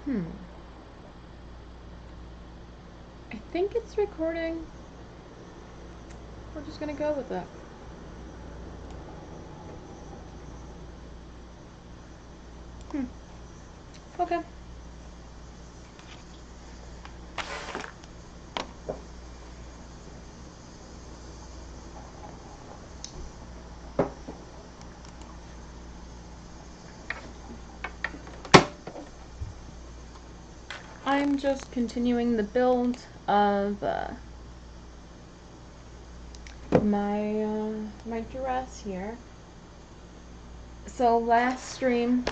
I think it's recording. We're just gonna go with it. Okay. I'm just continuing the build of my dress here. So last stream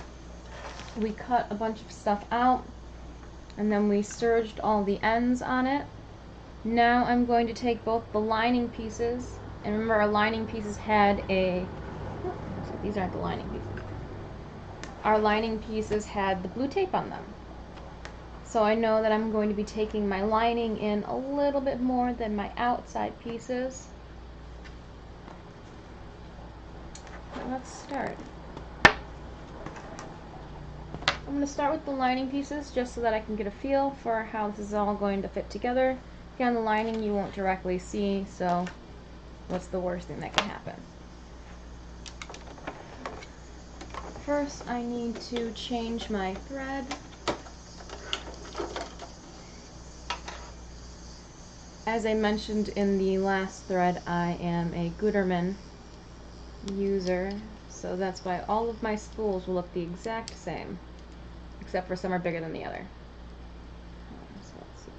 we cut a bunch of stuff out and then we serged all the ends on it. Now I'm going to take both the lining pieces, and remember our lining pieces had these aren't the lining pieces. Our lining pieces had the blue tape on them. So I know that I'm going to be taking my lining in a little bit more than my outside pieces. Let's start. I'm going to start with the lining pieces just so that I can get a feel for how this is all going to fit together. Again, the lining you won't directly see, so what's the worst thing that can happen? First, I need to change my thread. As I mentioned in the last thread, I am a Gutermann user, so that's why all of my spools will look the exact same, except for some are bigger than the other. So let's see.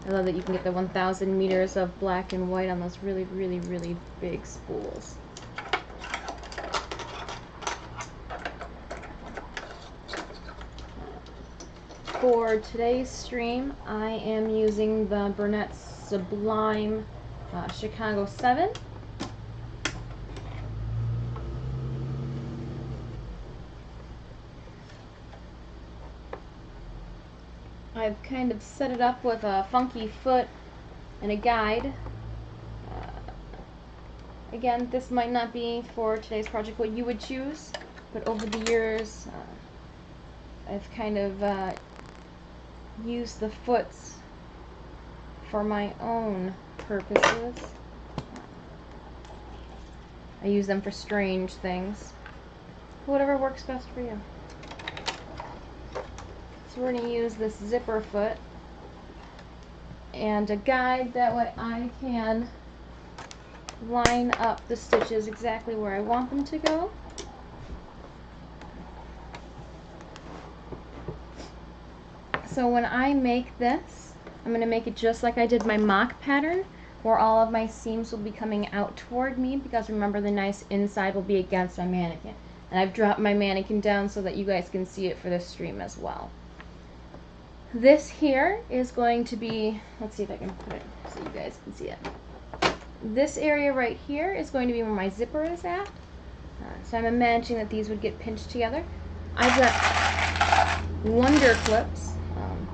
I love that you can get the 1,000 meters of black and white on those really, really, really big spools. For today's stream, I am using the Burnett Sublime Chicago 7. I've kind of set it up with a funky foot and a guide. Again, this might not be for today's project what you would choose, but over the years I've kind of use the foots for my own purposes. I use them for strange things. Whatever works best for you. So we're going to use this zipper foot and a guide, that way I can line up the stitches exactly where I want them to go. So when I make this, I'm going to make it just like I did my mock pattern, where all of my seams will be coming out toward me, because remember the nice inside will be against my mannequin. And I've dropped my mannequin down so that you guys can see it for this stream as well. This here is going to be, let's see if I can put it so you guys can see it. This area right here is going to be where my zipper is at. So I'm imagining that these would get pinched together. I've got wonder clips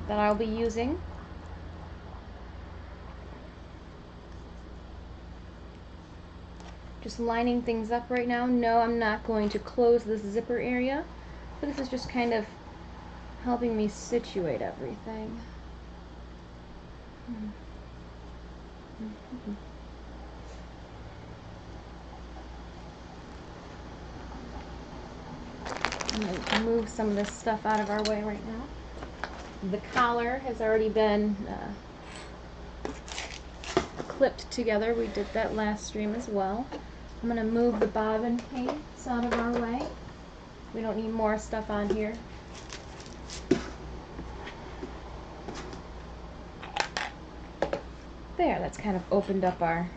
that I'll be using. Just lining things up right now. No, I'm not going to close this zipper area, but this is just kind of helping me situate everything. I'm going to move some of this stuff out of our way right now. The collar has already been clipped together. We did that last stream as well. I'm going to move the bobbin paints out of our way. We don't need more stuff on here. There, that's kind of opened up our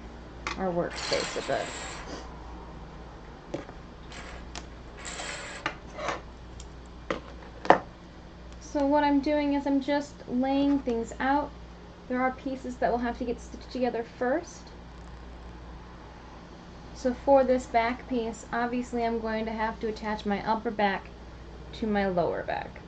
workspace a bit. So what I'm doing is I'm just laying things out. There are pieces that will have to get stitched together first. So for this back piece, obviously I'm going to have to attach my upper back to my lower back.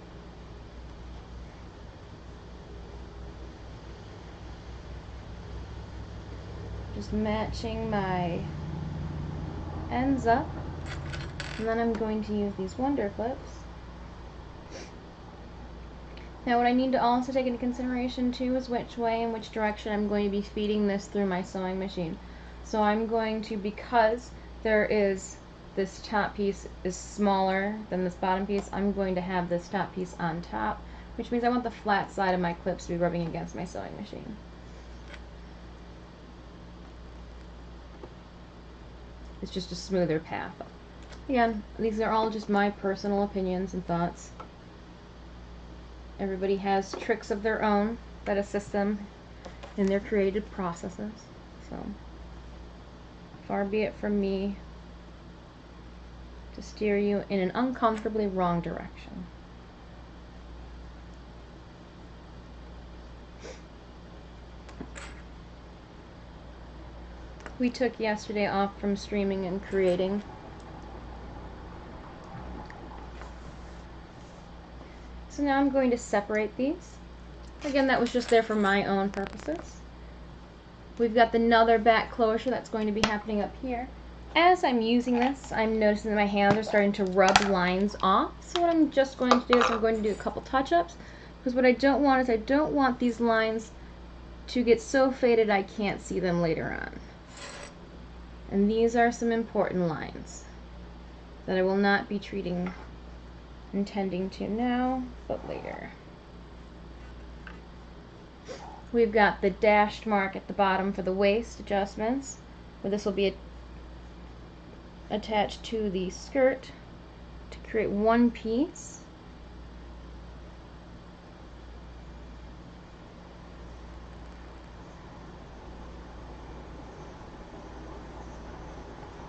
Just matching my ends up. And then I'm going to use these Wonder Clips. Now what I need to also take into consideration too is which way and which direction I'm going to be feeding this through my sewing machine. So I'm going to, because this top piece is smaller than this bottom piece, I'm going to have this top piece on top, which means I want the flat side of my clips to be rubbing against my sewing machine. It's just a smoother path. Again, these are all just my personal opinions and thoughts. Everybody has tricks of their own that assist them in their creative processes. So, far be it from me to steer you in an uncomfortably wrong direction. We took yesterday off from streaming and creating. So now I'm going to separate these. Again, that was just there for my own purposes. We've got another back closure that's going to be happening up here. As I'm using this, I'm noticing that my hands are starting to rub lines off. So what I'm just going to do is I'm going to do a couple touch-ups, because what I don't want is I don't want these lines to get so faded I can't see them later on. And these are some important lines that I will not be intending to now, but later. We've got the dashed mark at the bottom for the waist adjustments, where this will be attached to the skirt to create one piece.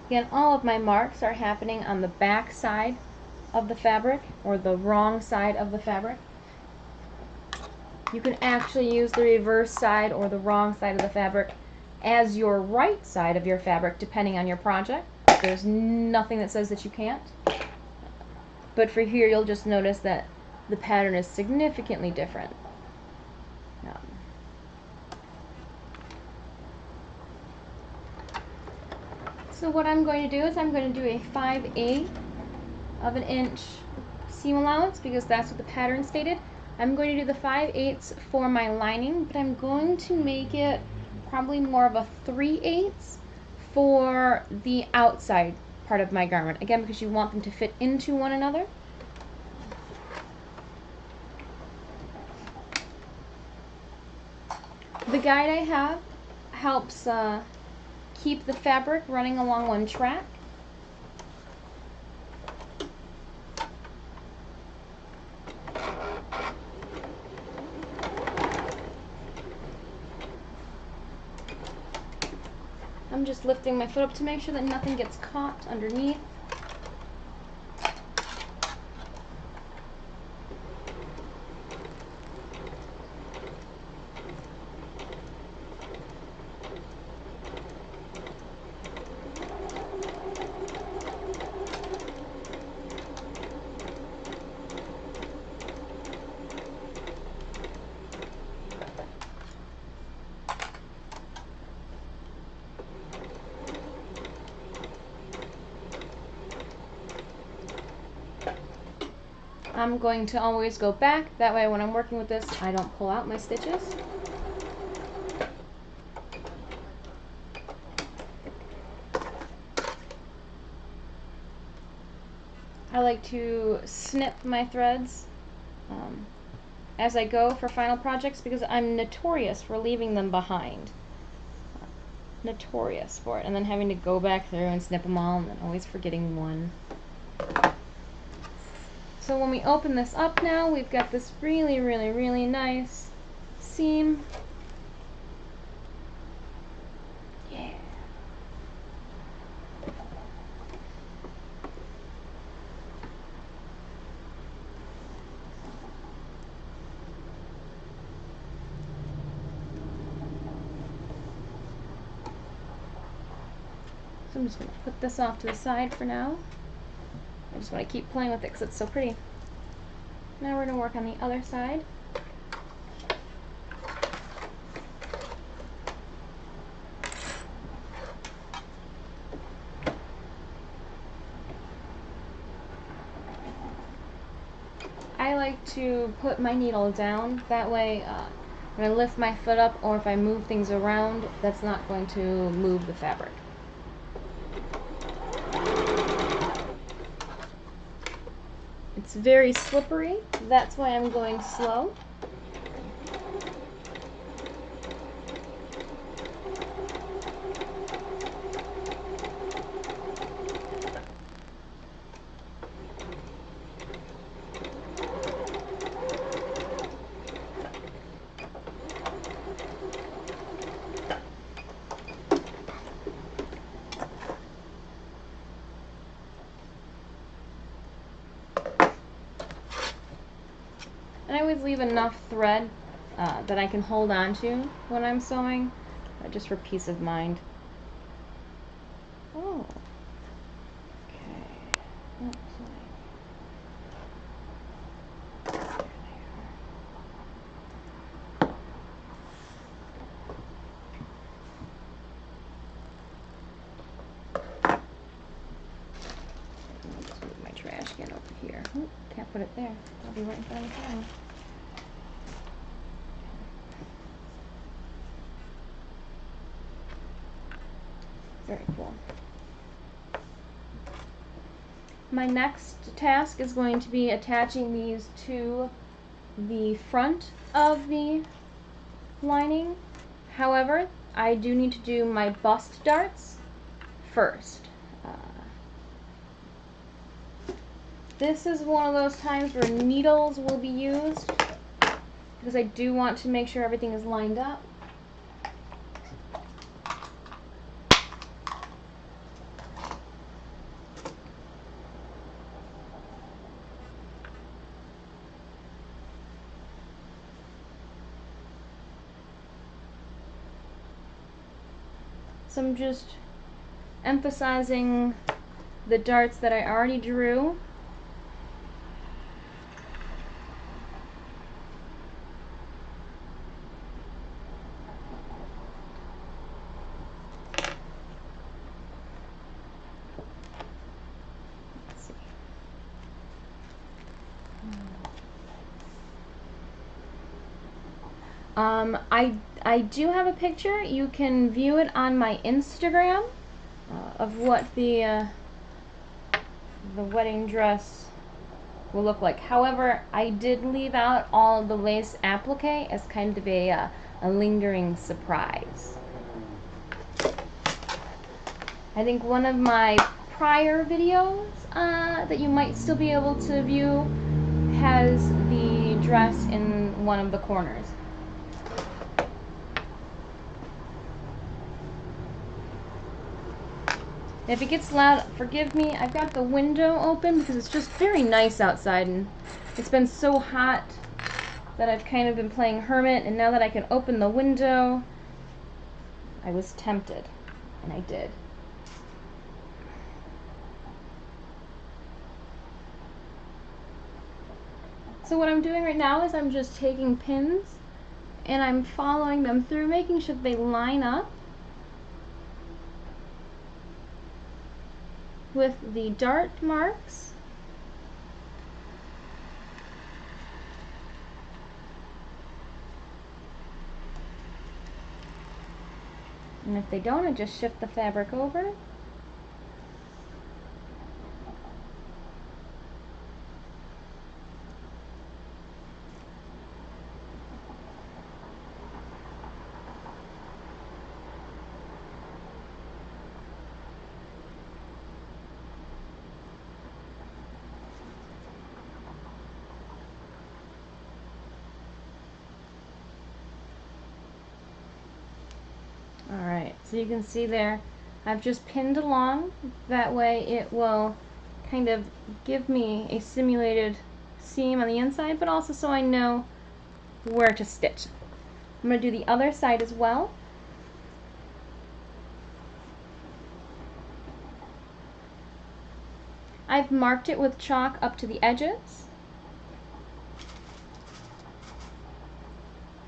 Again, all of my marks are happening on the back side of the fabric, or the wrong side of the fabric. You can actually use the reverse side or the wrong side of the fabric as your right side of your fabric, depending on your project. There's nothing that says that you can't. But for here, you'll just notice that the pattern is significantly different. So what I'm going to do is I'm going to do a 5/8 of an inch seam allowance, because that's what the pattern stated. I'm going to do the 5/8 for my lining, but I'm going to make it probably more of a 3/8 for the outside part of my garment. Again, because you want them to fit into one another. The guide I have helps keep the fabric running along one track. I'm just lifting my foot up to make sure that nothing gets caught underneath. I'm going to always go back, that way when I'm working with this I don't pull out my stitches. I like to snip my threads as I go for final projects, because I'm notorious for leaving them behind. Notorious for it, and then having to go back through and snip them all and then always forgetting one. So when we open this up now, we've got this really, really, really nice seam. Yeah. So I'm just going to put this off to the side for now. I just want to keep playing with it because it's so pretty. Now we're going to work on the other side. like to put my needle down. That way, when I lift my foot up or if I move things around, that's not going to move the fabric. It's very slippery, that's why I'm going slow. And I always leave enough thread that I can hold on to when I'm sewing, just for peace of mind. Oh, okay. Looks Let's move my trash can over here. Ooh, can't put it there. I'll be right in front of the camera. Very cool. My next task is going to be attaching these to the front of the lining. However, I do need to do my bust darts first. This is one of those times where needles will be used because I do want to make sure everything is lined up. So I'm just emphasizing the darts that I already drew. Let's see. I do have a picture. You can view it on my Instagram of what the wedding dress will look like. However, I did leave out all of the lace applique as kind of a lingering surprise. I think one of my prior videos that you might still be able to view has the dress in one of the corners. If it gets loud, forgive me. I've got the window open because it's just very nice outside and it's been so hot that I've kind of been playing hermit, and now that I can open the window, I was tempted, and I did. So what I'm doing right now is I'm just taking pins and I'm following them through, making sure that they line up with the dart marks. And if they don't, I just shift the fabric over. Alright, so you can see there, I've just pinned along. That way it will kind of give me a simulated seam on the inside, but also so I know where to stitch. I'm going to do the other side as well. I've marked it with chalk up to the edges.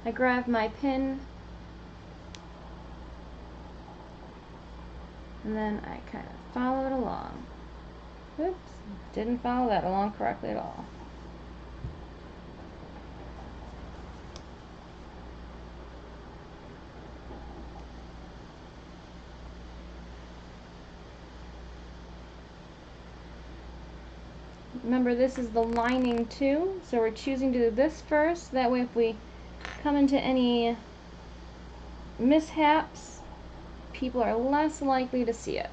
I grab my pin and then I kind of follow it along. Oops, didn't follow that along correctly at all. Remember, this is the lining too, so we're choosing to do this first. That way if we come into any mishaps, people are less likely to see it.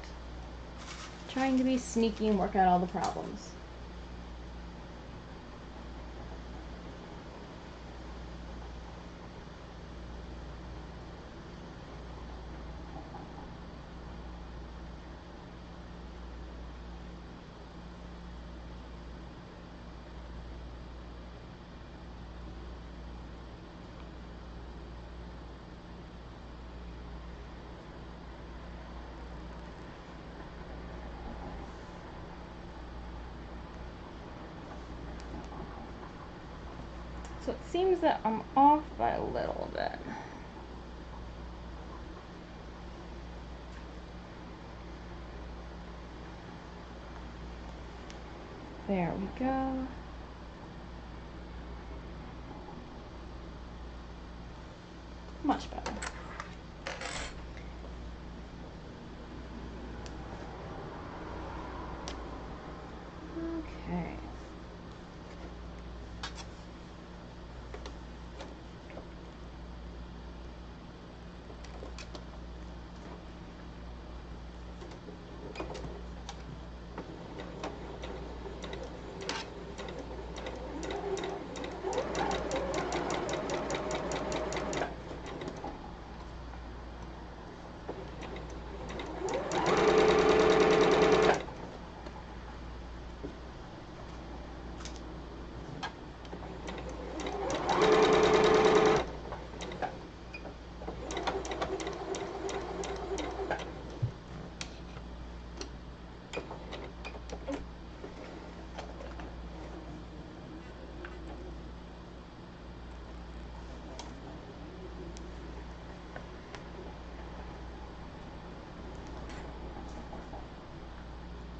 Trying to be sneaky and work out all the problems. So it seems that I'm off by a little bit. There we go. Much better. Okay.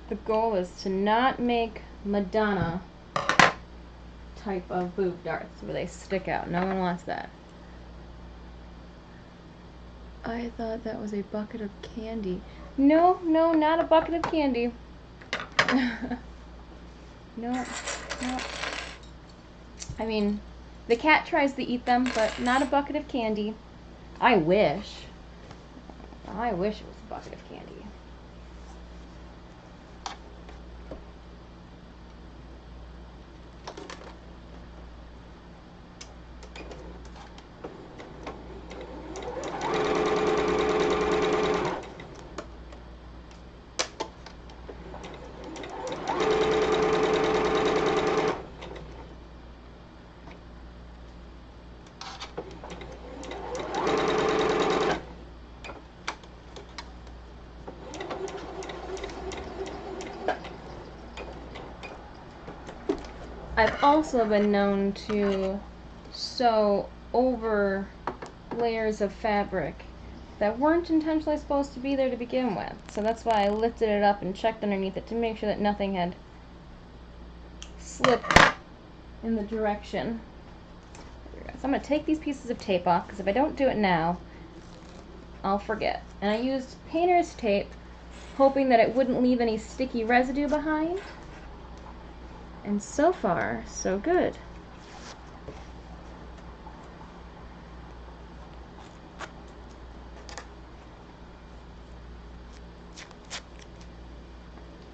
The goal is to not make Madonna type of boob darts where they stick out. No one wants that. I thought that was a bucket of candy. No, no, not a bucket of candy. No, no. I mean, the cat tries to eat them, but not a bucket of candy. I wish. I wish it was a bucket of candy. I've also been known to sew over layers of fabric that weren't intentionally supposed to be there to begin with. So that's why I lifted it up and checked underneath it to make sure that nothing had slipped in the direction. There we go. So I'm going to take these pieces of tape off, because if I don't do it now, I'll forget. And I used painter's tape, hoping that it wouldn't leave any sticky residue behind. And so far, so good.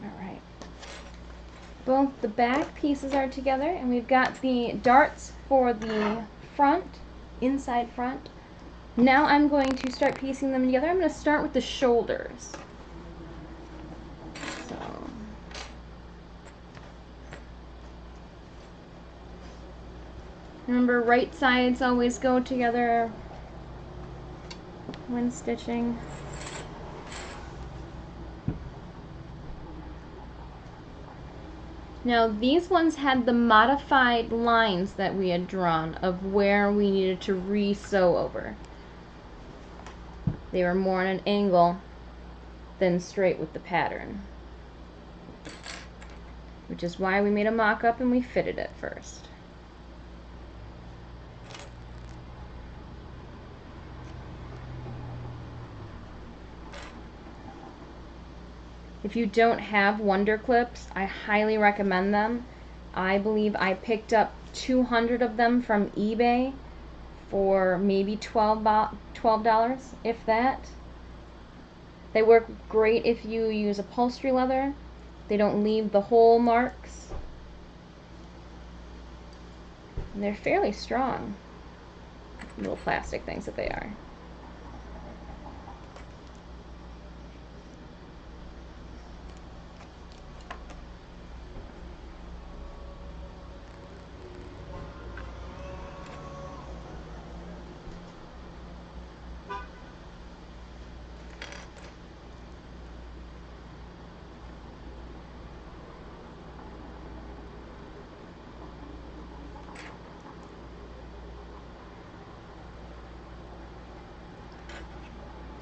Alright. Both the back pieces are together, and we've got the darts for the front, inside front. Now I'm going to start piecing them together. I'm going to start with the shoulders. Remember, right sides always go together when stitching. Now these ones had the modified lines that we had drawn of where we needed to re-sew over. They were more on an angle than straight with the pattern, which is why we made a mock-up and we fitted it first. If you don't have Wonder Clips, I highly recommend them. I believe I picked up 200 of them from eBay for maybe $12, if that. They work great if you use upholstery leather. They don't leave the hole marks. And they're fairly strong. Little plastic things that they are.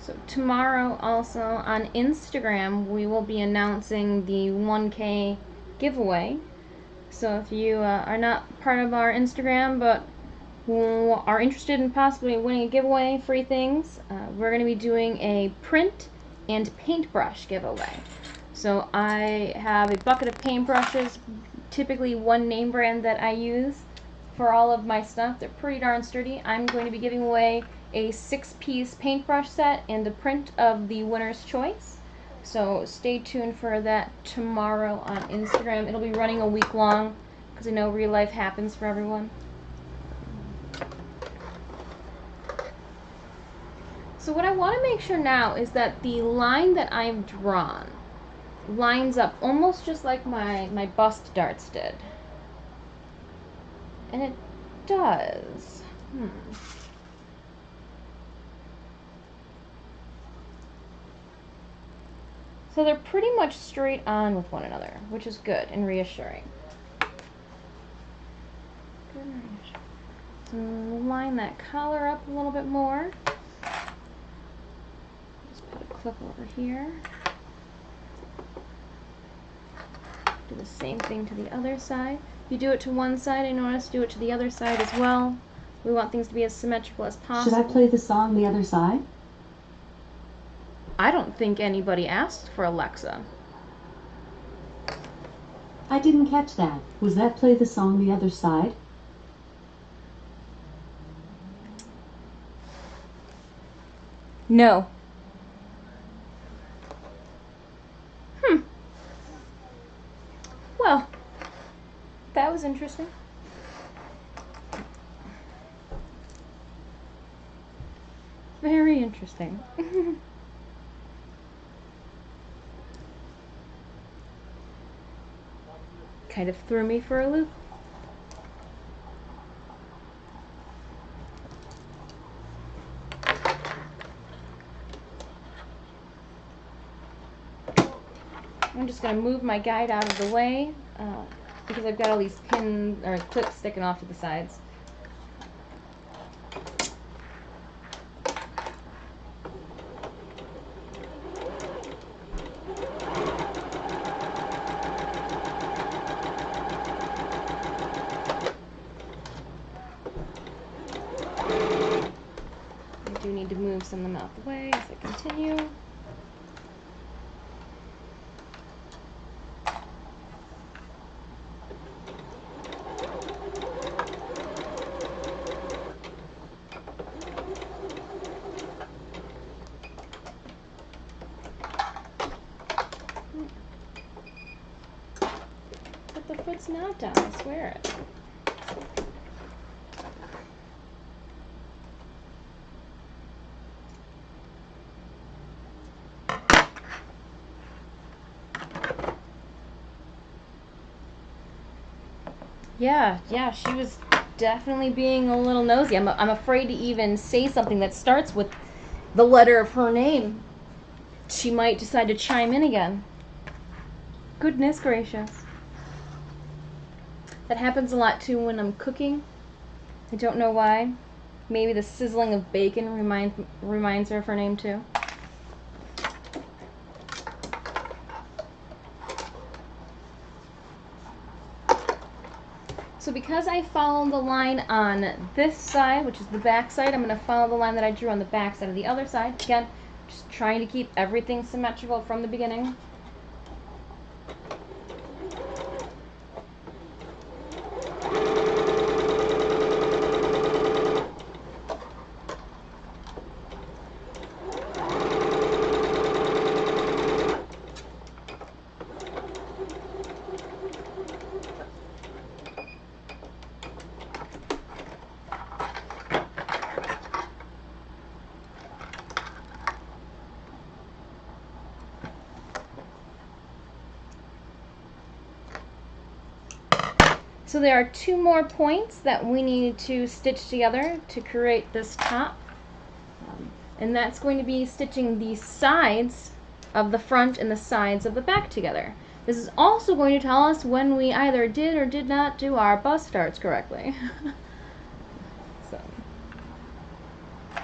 So tomorrow also on Instagram we will be announcing the 1K giveaway. So if you are not part of our Instagram but who are interested in possibly winning a giveaway, free things, we're going to be doing a print and paintbrush giveaway. So I have a bucket of paintbrushes, typically one name brand that I use for all of my stuff. They're pretty darn sturdy. I'm going to be giving away a 6-piece paintbrush set and a print of the winner's choice. So stay tuned for that tomorrow on Instagram. It'll be running a week long because I know real life happens for everyone. So what I want to make sure now is that the line that I've drawn lines up almost just like my bust darts did. And it does. So they're pretty much straight on with one another, which is good and reassuring. So line that collar up a little bit more. Just put a clip over here. Do the same thing to the other side. If you do it to one side, I notice, do it to the other side as well. We want things to be as symmetrical as possible. Should I play the song The Other Side? I don't think anybody asked for Alexa. I didn't catch that. Was that play the song The Other Side? No. Well, that was interesting. Very interesting. Kind of threw me for a loop. I'm just going to move my guide out of the way because I've got all these pins or clips sticking off to the sides. I do need to move some of them out the way as I continue. But the foot's not down, I swear it. Yeah, she was definitely being a little nosy. I'm afraid to even say something that starts with the letter of her name. She might decide to chime in again. Goodness gracious. That happens a lot too when I'm cooking. I don't know why. Maybe the sizzling of bacon reminds her of her name too. So because I followed the line on this side, which is the back side, I'm going to follow the line that I drew on the back side of the other side. Again, just trying to keep everything symmetrical from the beginning. So there are 2 more points that we need to stitch together to create this top. And that's going to be stitching the sides of the front and the sides of the back together. This is also going to tell us when we either did or did not do our bust darts correctly. So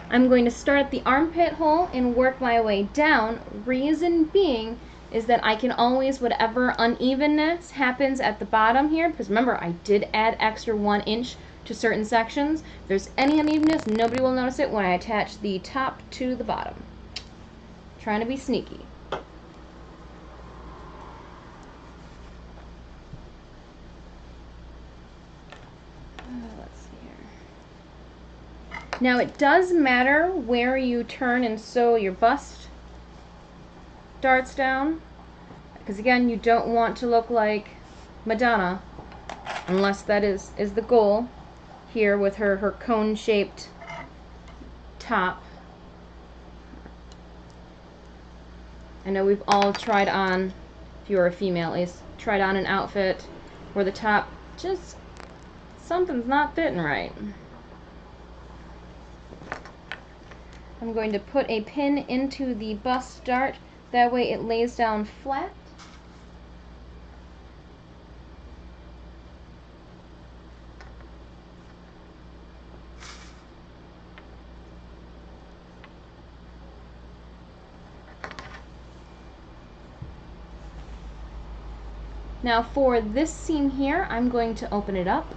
I'm going to start at the armpit hole and work my way down. Reason being is that I can always, whatever unevenness happens at the bottom here, because remember I did add extra 1 inch to certain sections. If there's any unevenness, nobody will notice it when I attach the top to the bottom. Trying to be sneaky. Let's see here. Now it does matter where you turn and sew your bust darts down, because again, you don't want to look like Madonna, unless that is the goal here with her cone-shaped top. I know we've all tried on, if you're a female at least, tried on an outfit where the top just, something's not fitting right. I'm going to put a pin into the bust dart, that way it lays down flat. Now for this seam here, I'm going to open it up.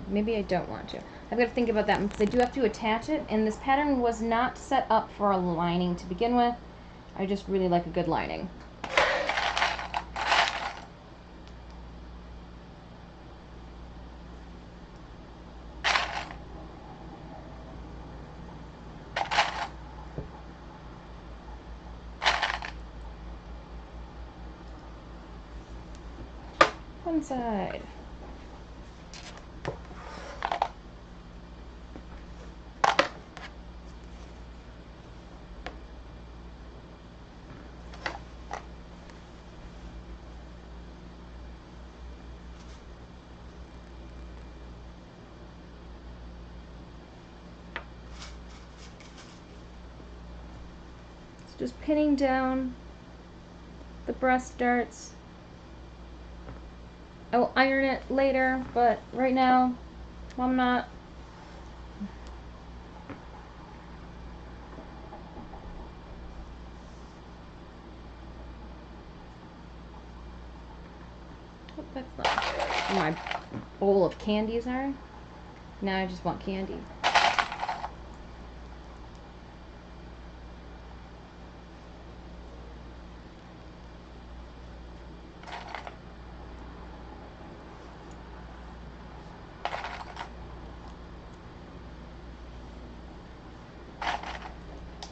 Maybe I don't want to. I've got to think about that because I do have to attach it, and this pattern was not set up for a lining to begin with. I just really like a good lining. One side. Just pinning down the breast darts. I will iron it later, but right now I'm not. Oh, that's not where my bowl of candies are. Now I just want candy.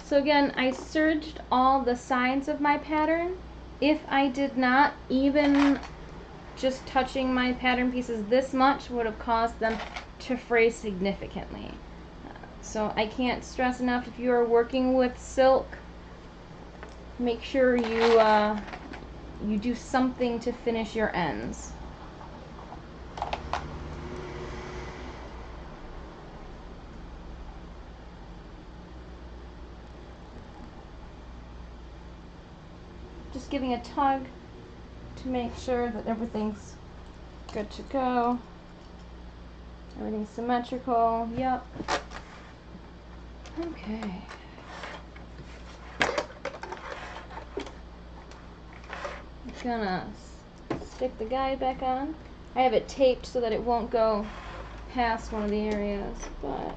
So again, I serged all the sides of my pattern. If I did not, even just touching my pattern pieces this much would have caused them to fray significantly. So I can't stress enough, if you are working with silk, make sure you do something to finish your ends. Just giving a tug to make sure that everything's good to go. Everything's symmetrical. Yep. Okay. I'm gonna stick the guide back on. I have it taped so that it won't go past one of the areas, but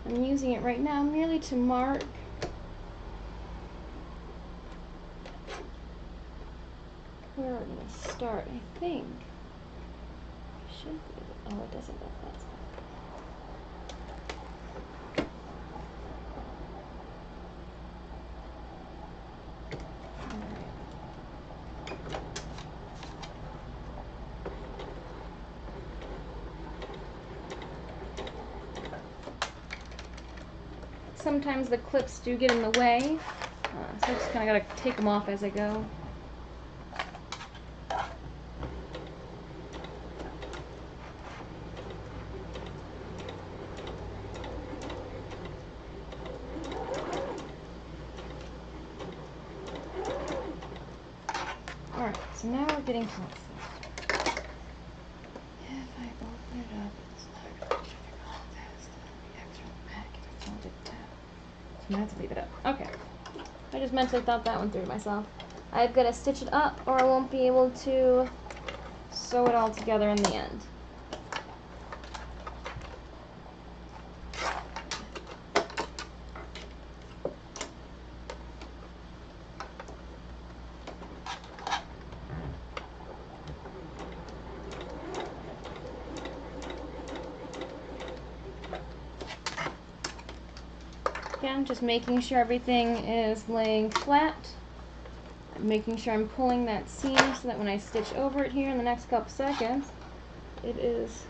I'm using it right now merely to mark where we're going to start. I think should be. Oh, it doesn't look that. Sometimes the clips do get in the way, So I just kind of got to take them off as I go. Alright, so now we're getting close. If I open it up, it's not really showing all this. The actual package, it's all just tab. So now I have to leave it up. Okay. I just mentally thought that one through myself. I've got to stitch it up or I won't be able to sew it all together in the end. Again, just making sure everything is laying flat. Making sure I'm pulling that seam so that when I stitch over it here in the next couple seconds, it is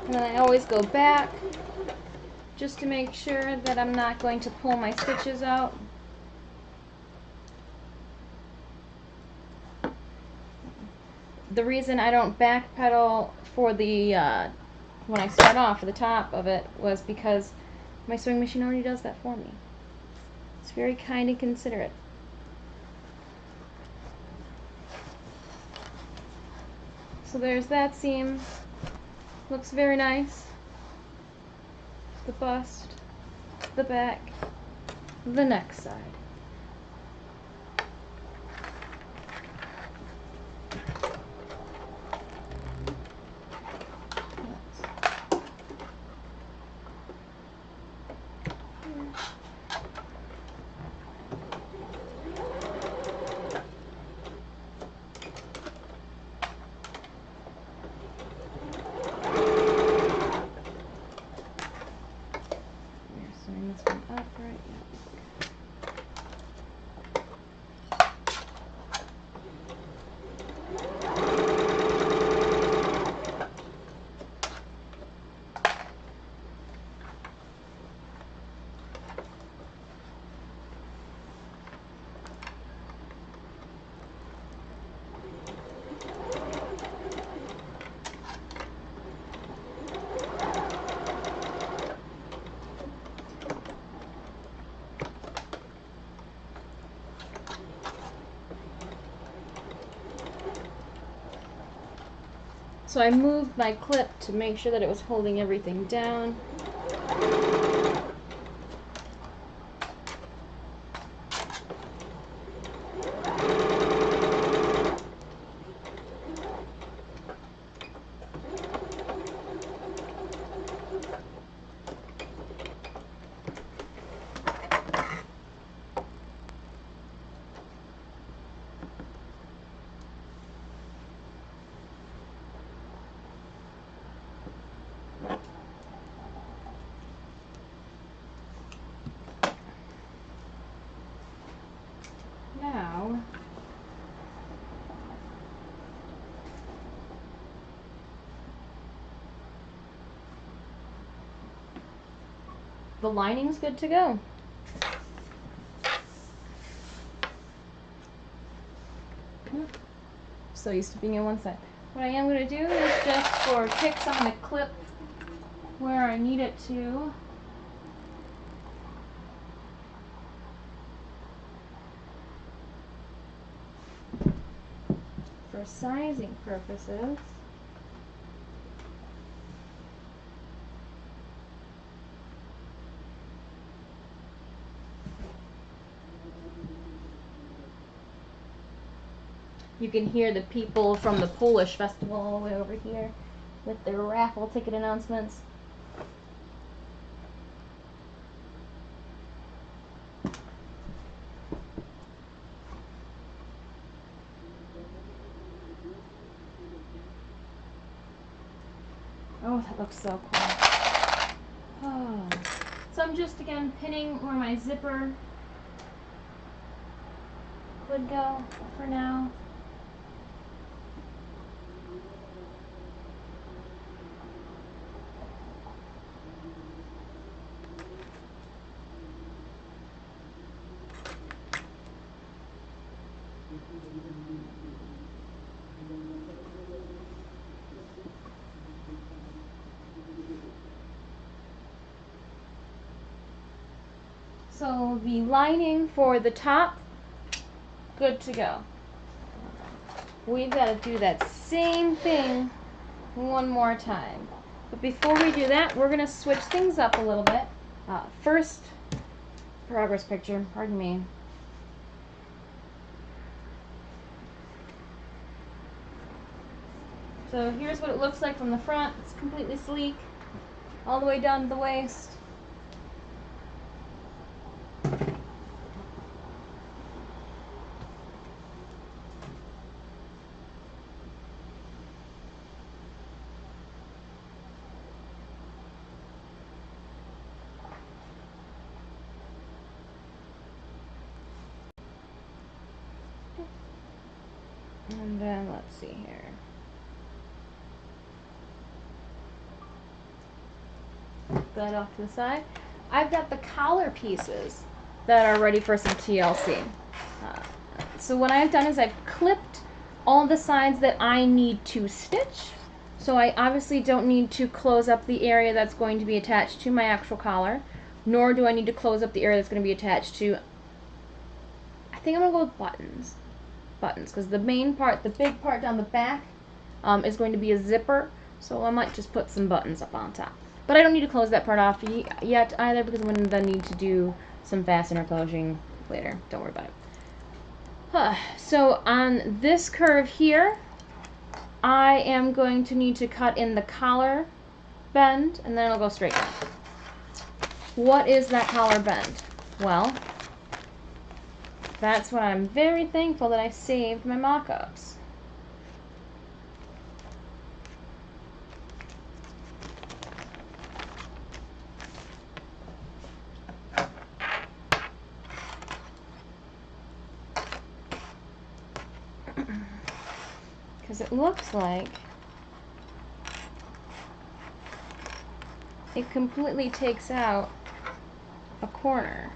and then I always go back just to make sure that I'm not going to pull my stitches out. The reason I don't backpedal for the when I start off for the top of it was because my sewing machine already does that for me. It's very kind and considerate. So there's that seam. Looks very nice. The bust, the back, the neck side. So I moved my clip to make sure that it was holding everything down. Now, the lining's good to go. So used to being in one side. What I am going to do is just for kicks, I'm going to clip where I need it to. For sizing purposes. You can hear the people from the Polish festival all the way over here with their raffle ticket announcements. Oh, that looks so cool. Oh. So I'm just, again, pinning where my zipper would go for now. So the lining for the top, good to go. We've got to do that same thing one more time. But before we do that, we're going to switch things up a little bit. First, progress picture, pardon me. So here's what it looks like from the front. It's completely sleek, all the way down to the waist. And then let's see here. Put that off to the side. I've got the collar pieces that are ready for some TLC. So what I've done is I've clipped all the sides that I need to stitch. So I obviously don't need to close up the area that's going to be attached to my actual collar, nor do I need to close up the area that's going to be attached to, I think I'm going to go with buttons. Buttons, because the main part, the big part down the back, is going to be a zipper, so I might just put some buttons up on top. But I don't need to close that part off yet either, because I'm going to then need to do some fastener closing later. Don't worry about it. So on this curve here, I am going to need to cut in the collar bend, and then it'll go straight down. What is that collar bend? Well, that's what I'm very thankful that I saved my mock-ups. Because it looks like it completely takes out a corner.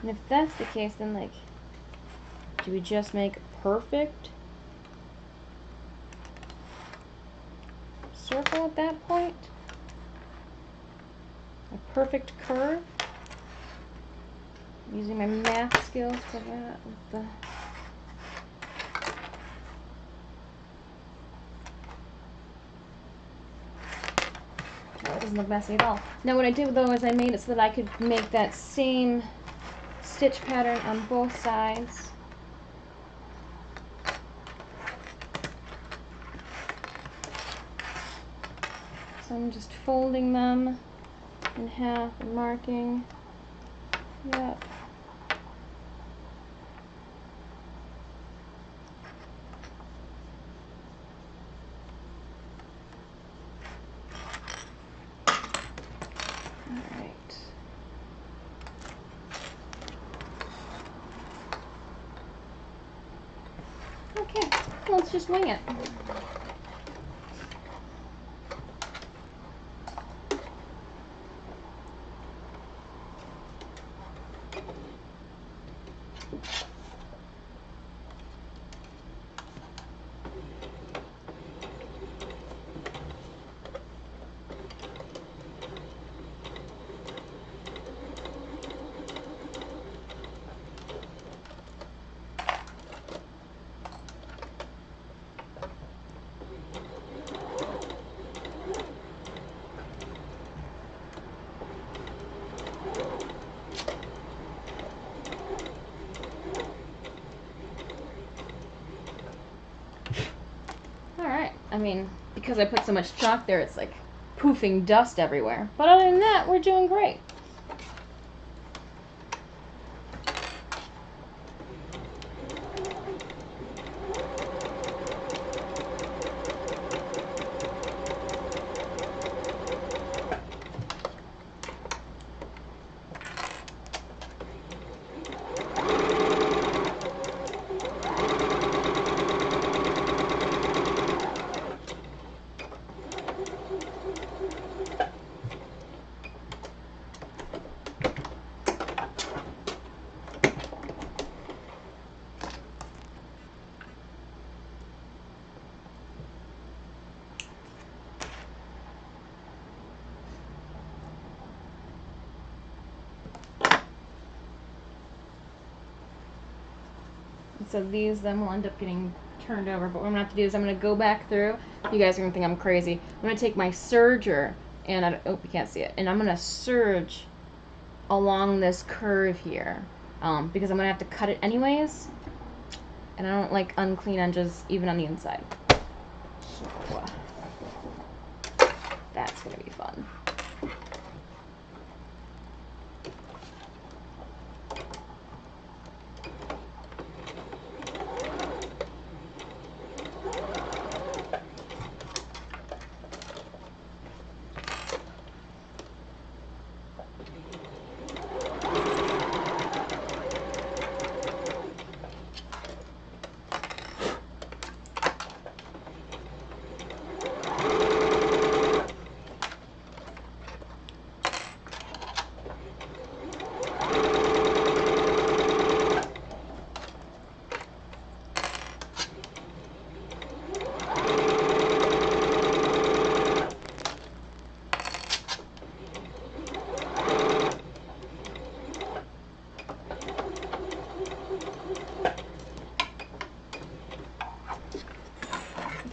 And if that's the case, then, like, do we just make a perfect circle at that point? A perfect curve? Using my math skills for that with the... Oh, it doesn't look messy at all. Now what I did though is I made it so that I could make that same stitch pattern on both sides. So I'm just folding them in half and marking. Yep. Alright. Okay, let's just wing it. I mean, because I put so much chalk there, it's like poofing dust everywhere. But other than that, we're doing great. So these then will end up getting turned over. But what I'm going to have to do is I'm going to go back through. You guys are going to think I'm crazy. I'm going to take my serger and, oh, you can't see it. And I'm going to serge along this curve here. Because I'm going to have to cut it anyways. And I don't like unclean edges even on the inside. So, that's going to be fun.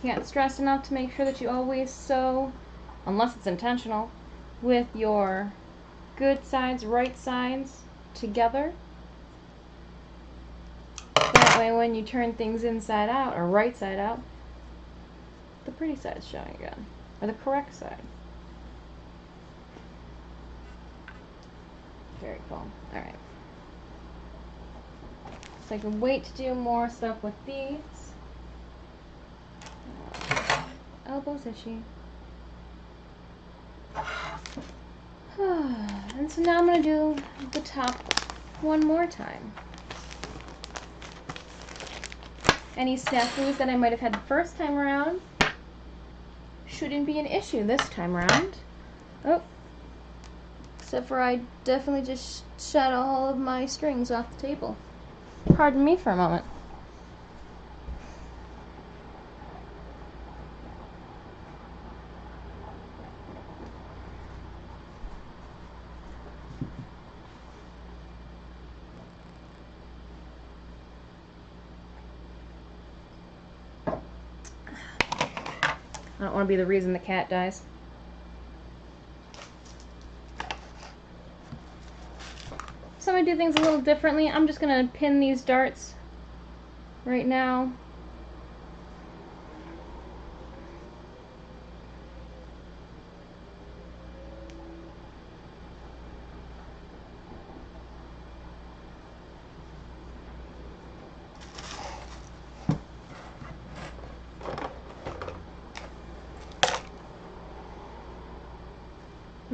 Can't stress enough to make sure that you always sew, unless it's intentional, with your good sides, right sides together. That way when you turn things inside out, or right side out, the pretty side's showing again, or the correct side. Very cool. Alright. So I can wait to do more stuff with these. Elbows itchy. And so now I'm going to do the top one more time. Any snafus that I might have had the first time around shouldn't be an issue this time around. Oh, except for I definitely just shot all of my strings off the table. Pardon me for a moment. I don't want to be the reason the cat dies. So I'm going to do things a little differently. I'm just going to pin these darts right now.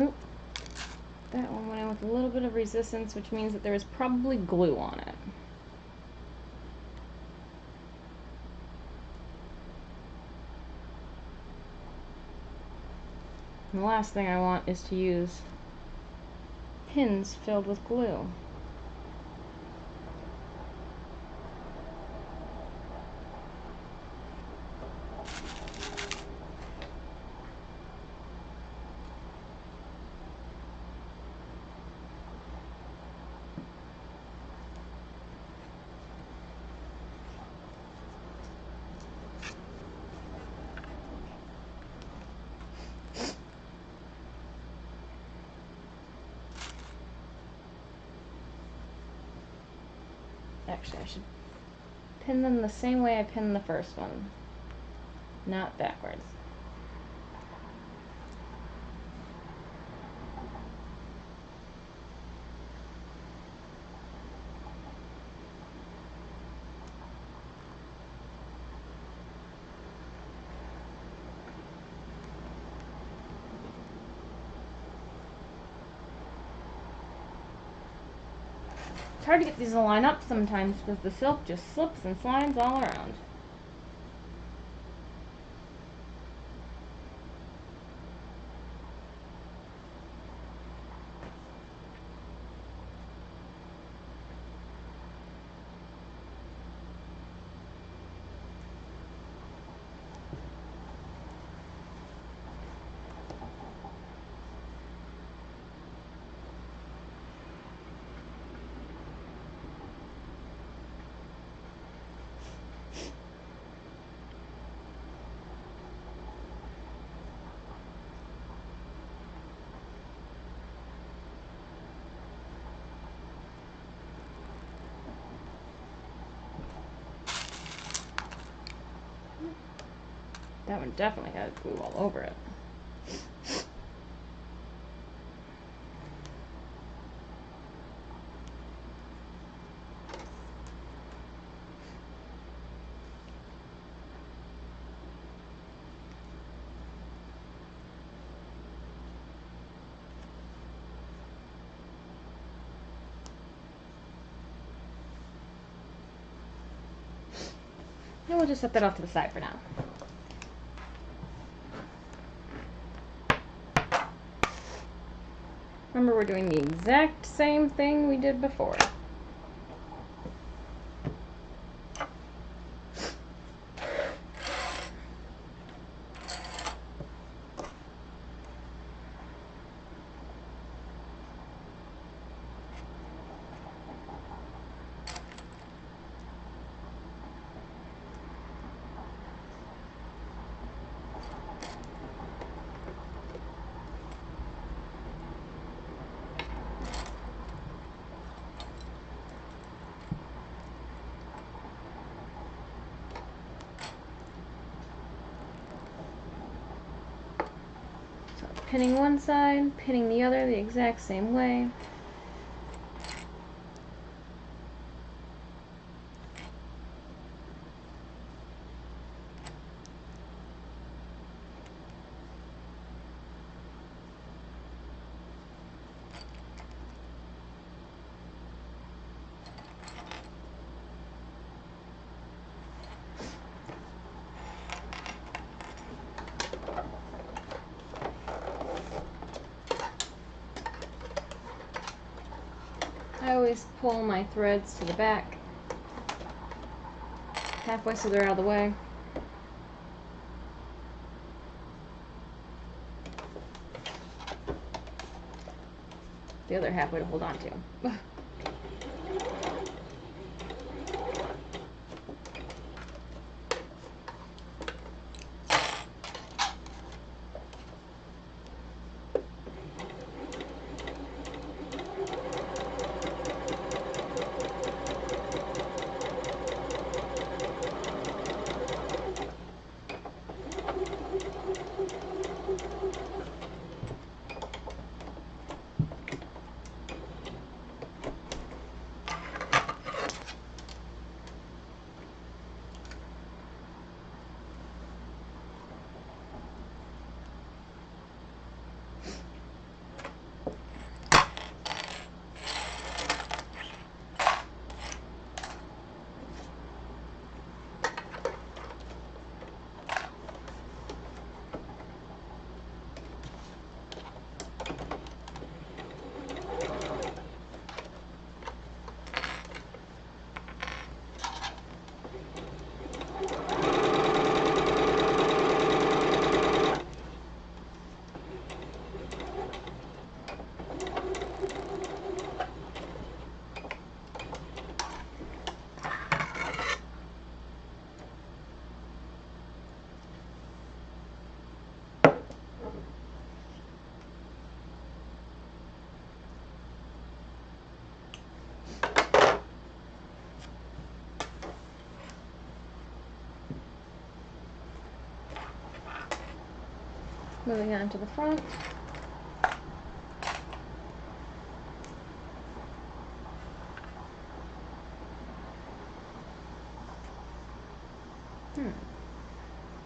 Oop. That one went in with a little bit of resistance, which means that there is probably glue on it. And the last thing I want is to use pins filled with glue. Actually, I should pin them the same way I pinned the first one, not backwards. It's hard to get these to line up sometimes because the silk just slips and slides all around. That one definitely had glue all over it. And we'll just set that off to the side for now. Remember, we're doing the exact same thing we did before. Pinning one side, pinning the other the exact same way. I always pull my threads to the back, halfway so they're out of the way. The other halfway to hold on to. Moving on to the front.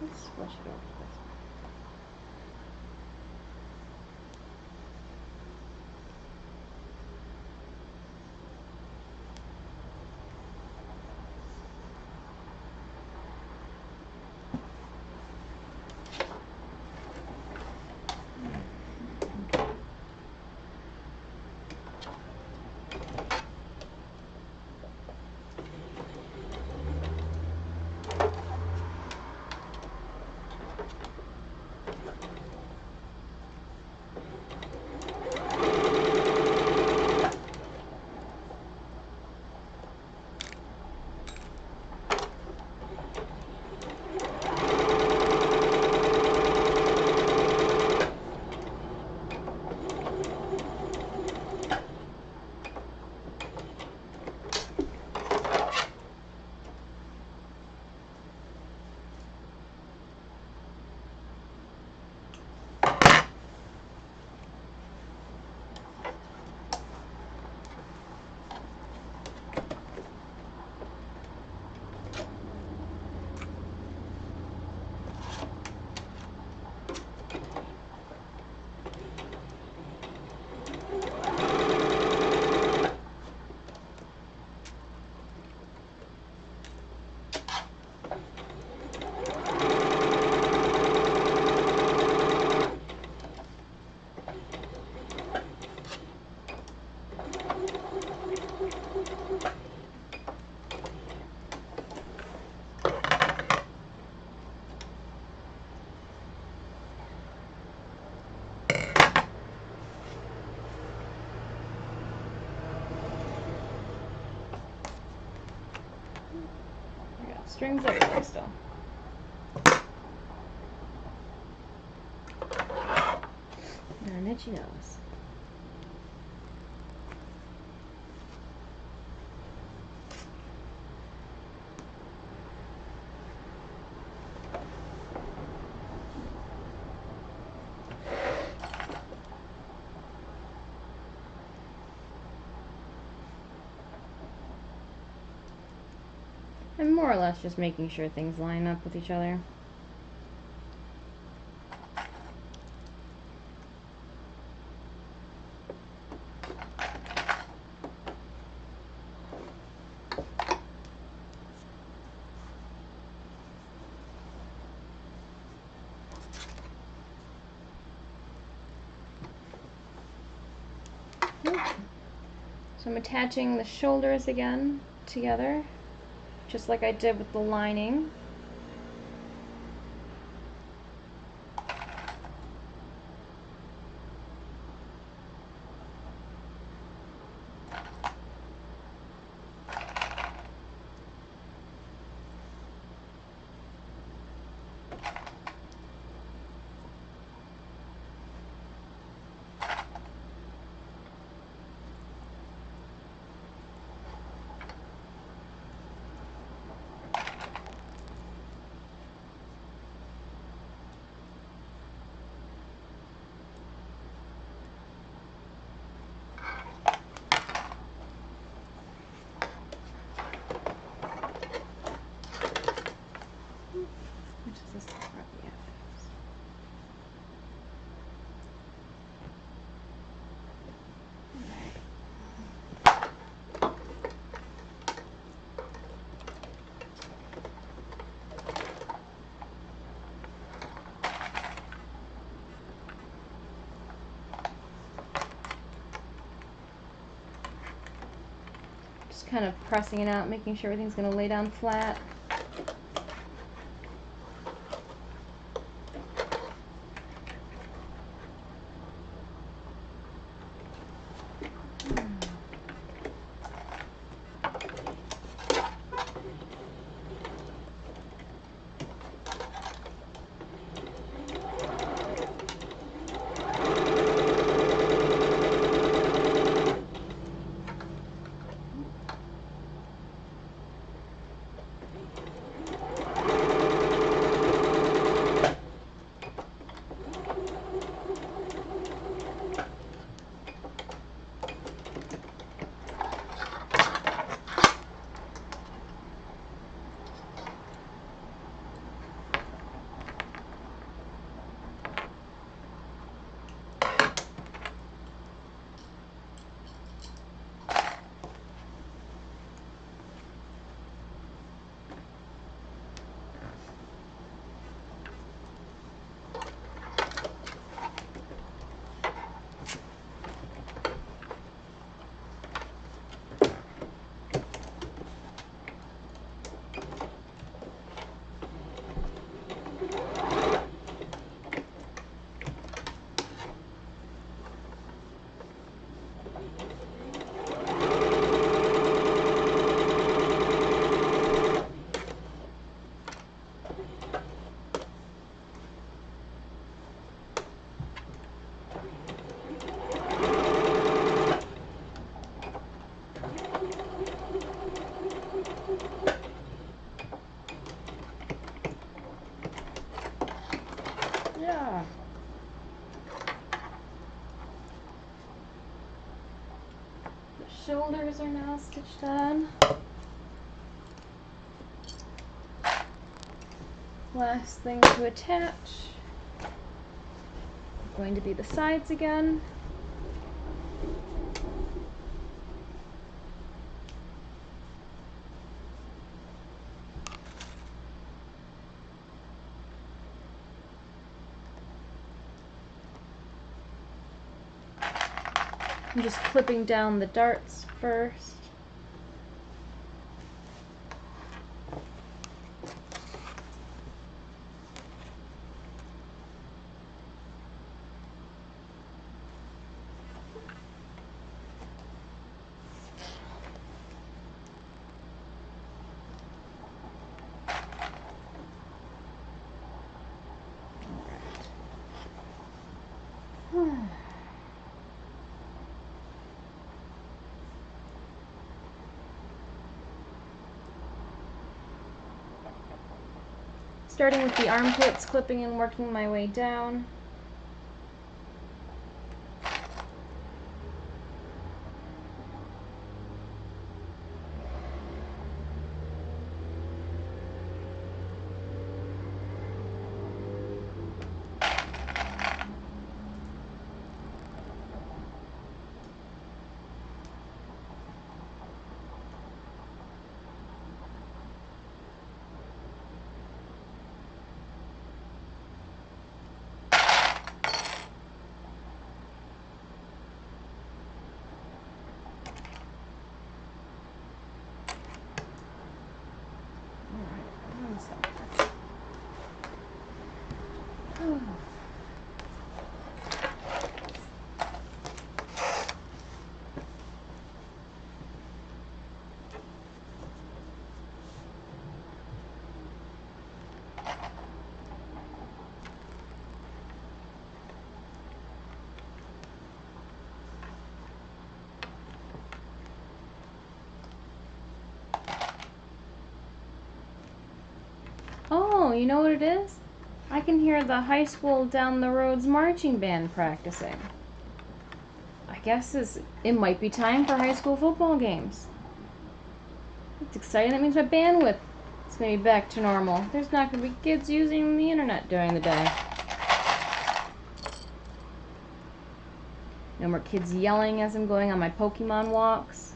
Let's switch it over to this. Strings everywhere still. And an itchy nose. I'm more or less just making sure things line up with each other. So I'm attaching the shoulders again together, just like I did with the lining. Which is this part? Yeah. Just kind of pressing it out, making sure everything's going to lay down flat. Yeah. The shoulders are now stitched on. Last thing to attach is going to be the sides again. I'm just clipping down the darts first. Starting with the armpits, clipping and working my way down. Oh, you know what it is? I can hear the high school down the road's marching band practicing. I guess it might be time for high school football games. It's exciting. That means my bandwidth is going to be back to normal. There's not going to be kids using the internet during the day. No more kids yelling as I'm going on my Pokemon walks.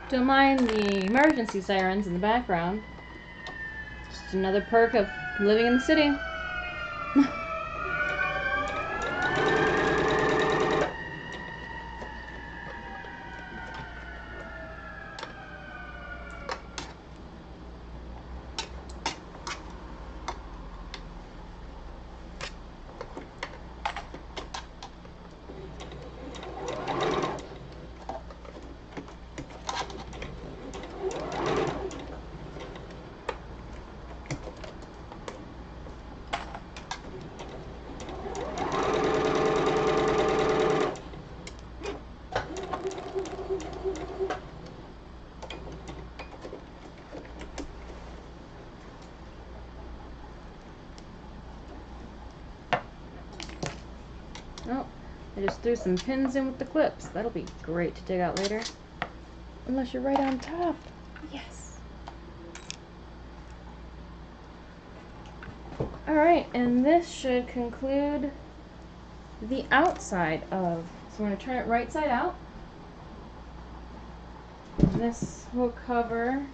Don't mind the emergency sirens in the background. Just another perk of living in the city. Oh, I just threw some pins in with the clips. That'll be great to dig out later. Unless you're right on top. Yes. Alright, and this should conclude the outside of... So we're going to turn it right side out. this will cover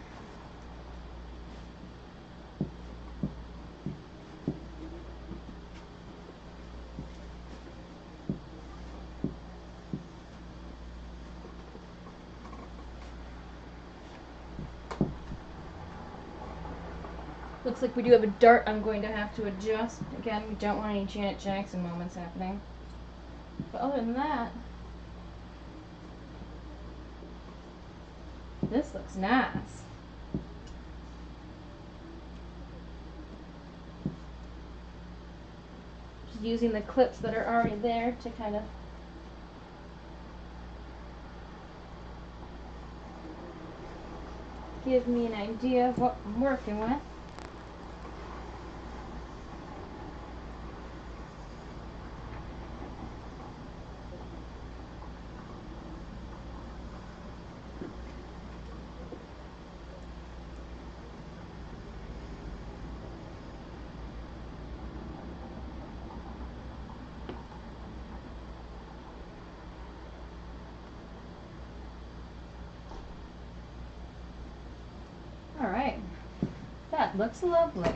looks like we do have a dart I'm going to have to adjust. Again, we don't want any Janet Jackson moments happening. But other than that, this looks nice. Just using the clips that are already there to kind of give me an idea of what I'm working with. Alright, that looks lovely.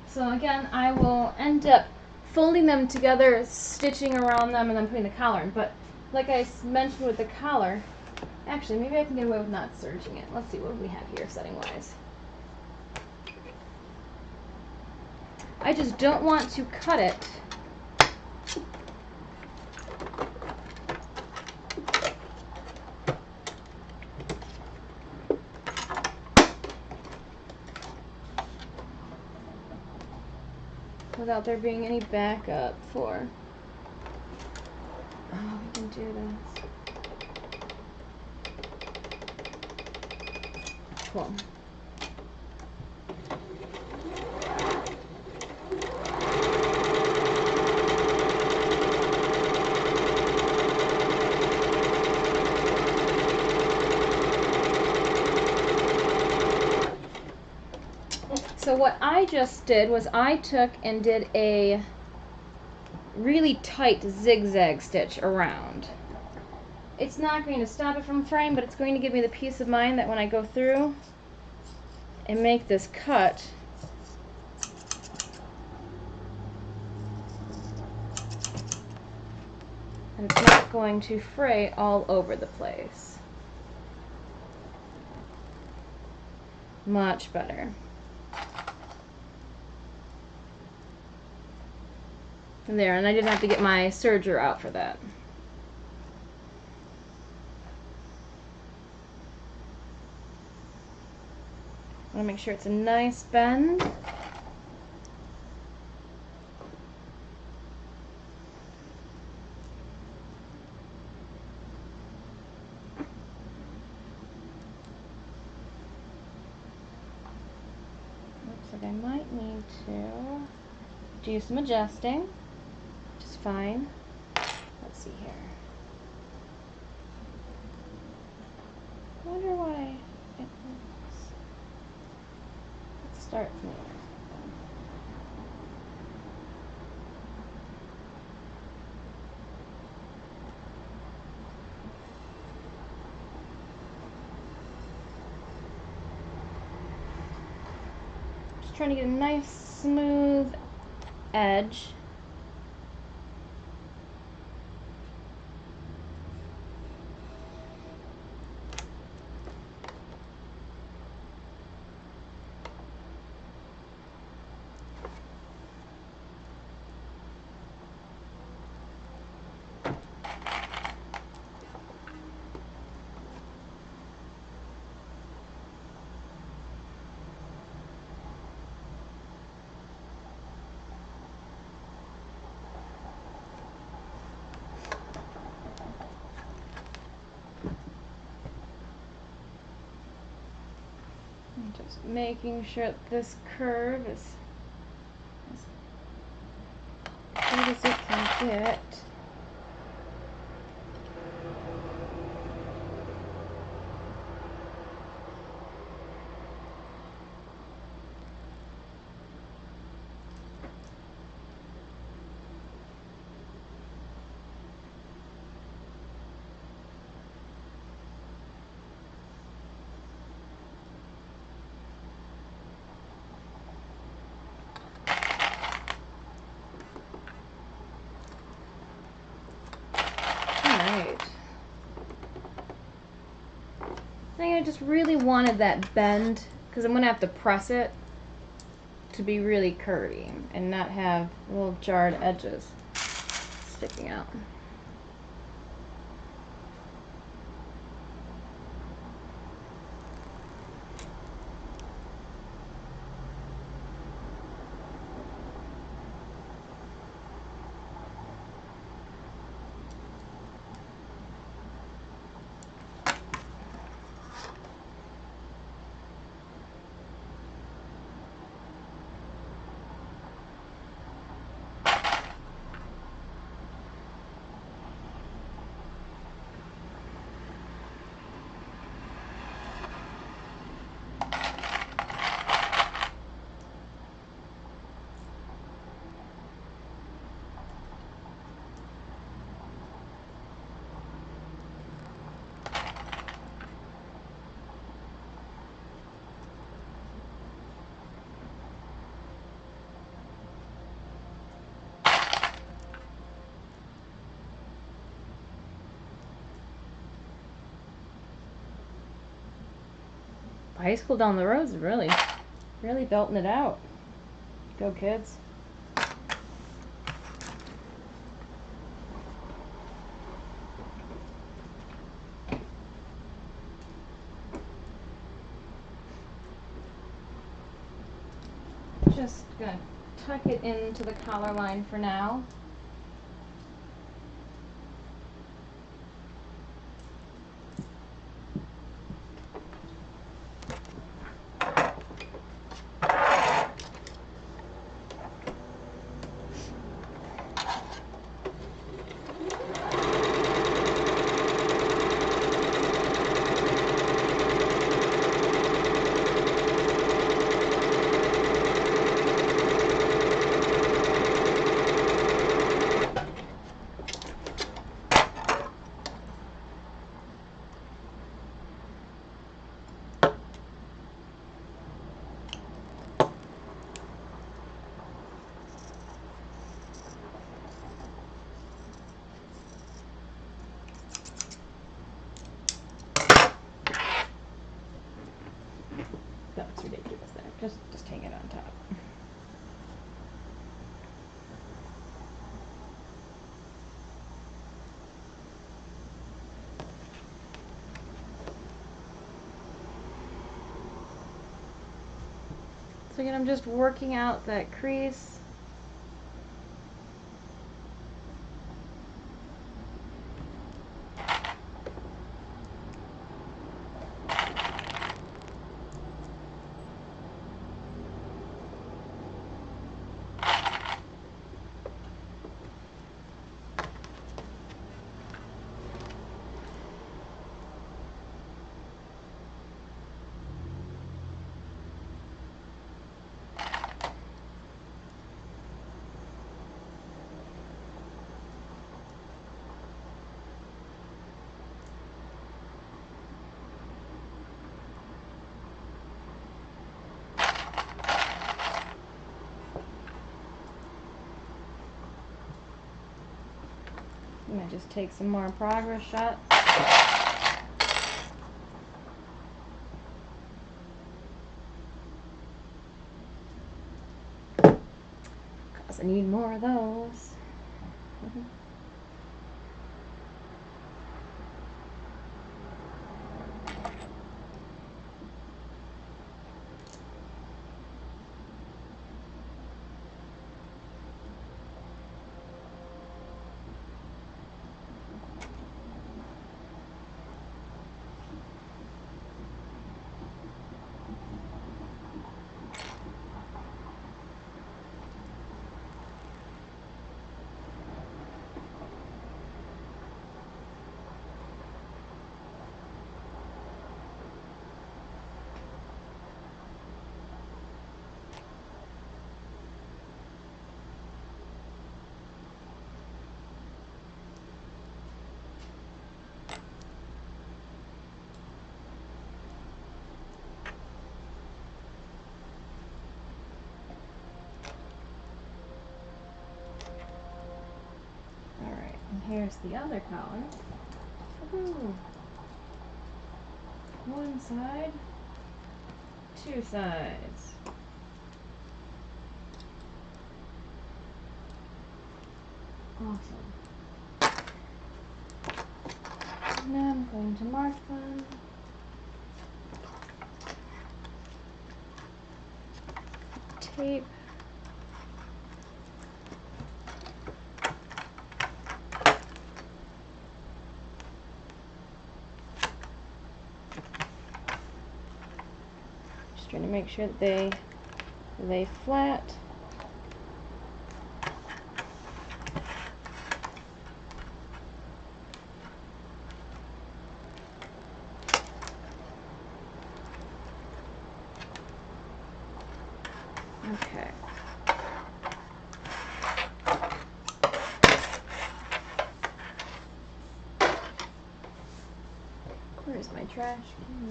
So again, I will end up folding them together, stitching around them, and then putting the collar in. But like I mentioned with the collar, actually maybe I can get away with not serging it. Let's see what we have here setting-wise. I just don't want to cut it without there being any backup for, oh, we can do this. Cool. So what I just did was I took and did a really tight zigzag stitch around. It's not going to stop it from fraying, but it's going to give me the peace of mind that when I go through and make this cut, and it's not going to fray all over the place. Much better. And there, and I didn't have to get my serger out for that. I want to make sure it's a nice bend. Looks like I might need to do some adjusting, which is fine. Let's see here. I wonder why it looks. Let's start from here. Just trying to get a nice smooth edge. Just making sure that this curve is as good as it can get. think I just really wanted that bend because I'm going to have to press it to be really curvy and not have little jarred edges sticking out. High school down the road is really belting it out. Go kids. Just gonna tuck it into the collar line for now. That's ridiculous there. Just hang it on top. So again, I'm just working out that crease. I'm going to just take some more progress shots. Because I need more of those. Here's the other collar. Woohoo. One side, two sides. Awesome. Now I'm going to mark them. Tape. Just trying to make sure that they lay flat. Okay. Where's my trash can?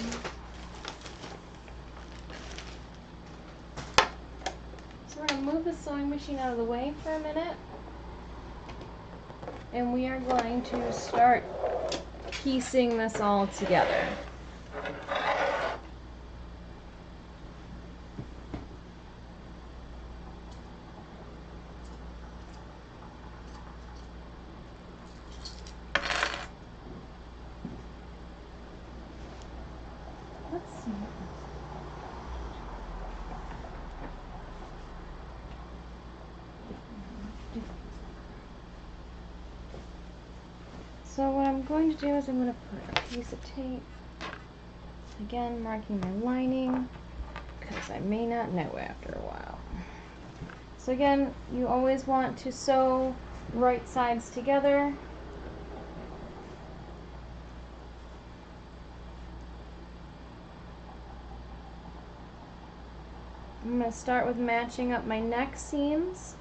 So we're going to move the sewing machine out of the way for a minute. And we are going to start piecing this all together. Let's see. So what I'm going to do is I'm going to put a piece of tape, again marking my lining, because I may not know after a while. So again, you always want to sew right sides together. I'm going to start with matching up my neck seams.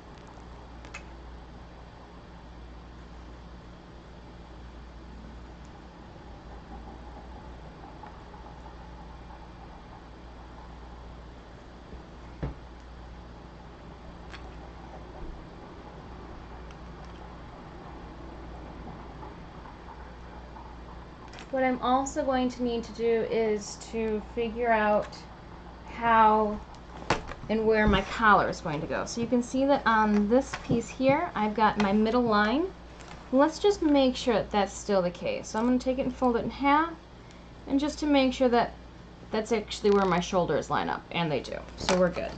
What I'm also going to need to do is to figure out how and where my collar is going to go. So you can see that on this piece here, I've got my middle line. Let's just make sure that that's still the case. So I'm going to take it and fold it in half, and just to make sure that that's actually where my shoulders line up, and they do. So we're good.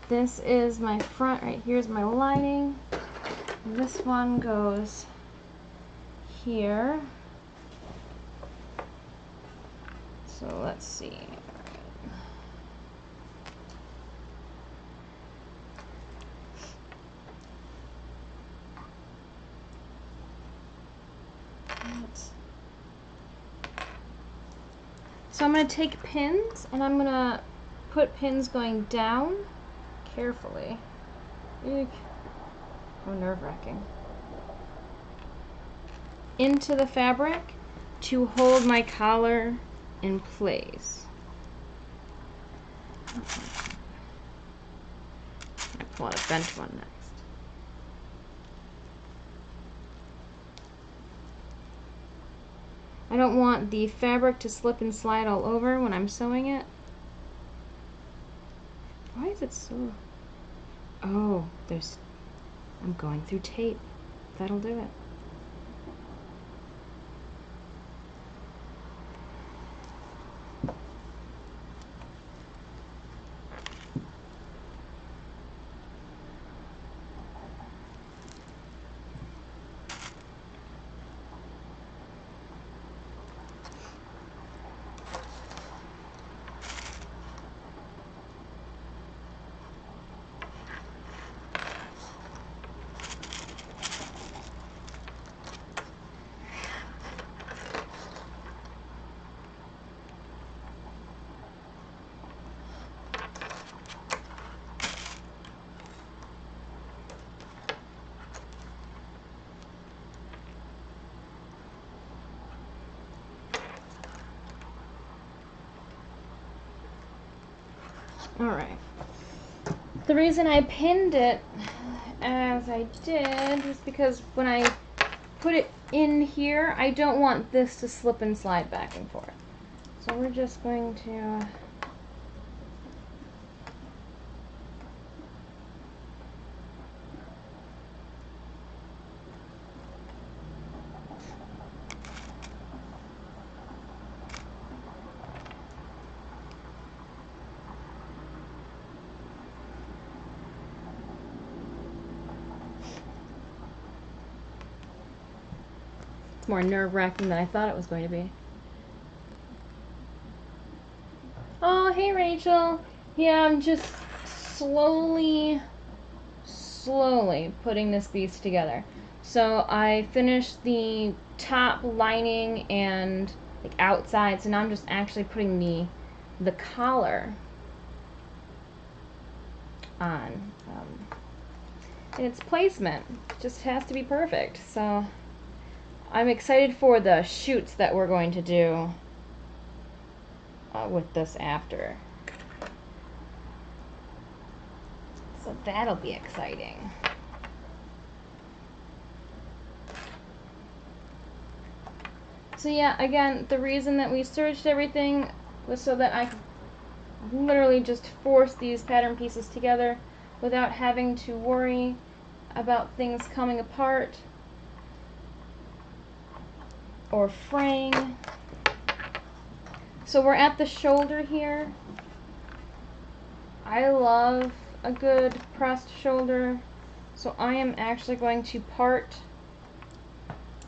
This is my front, right here's my lining. This one goes here. So let's see. So I'm going to take pins and I'm going to put pins going down carefully. Eek. Oh, nerve-wracking. Into the fabric to hold my collar in place. I'll pull out a bent one next. I don't want the fabric to slip and slide all over when I'm sewing it. Why is it so... Oh, I'm going through tape. That'll do it. Alright. The reason I pinned it as I did is because when I put it in here, I don't want this to slip and slide back and forth. So we're just going to more nerve-wracking than I thought it was going to be. Oh, hey Rachel. Yeah, I'm just slowly putting this piece together. So I finished the top lining and like outside, so now I'm just actually putting the collar on. And its placement just has to be perfect. So I'm excited for the shoots that we're going to do with this after. So that'll be exciting. So yeah, again, the reason that we searched everything was so that I could literally just force these pattern pieces together without having to worry about things coming apart or fraying. So we're at the shoulder here. I love a good pressed shoulder, so I am actually going to part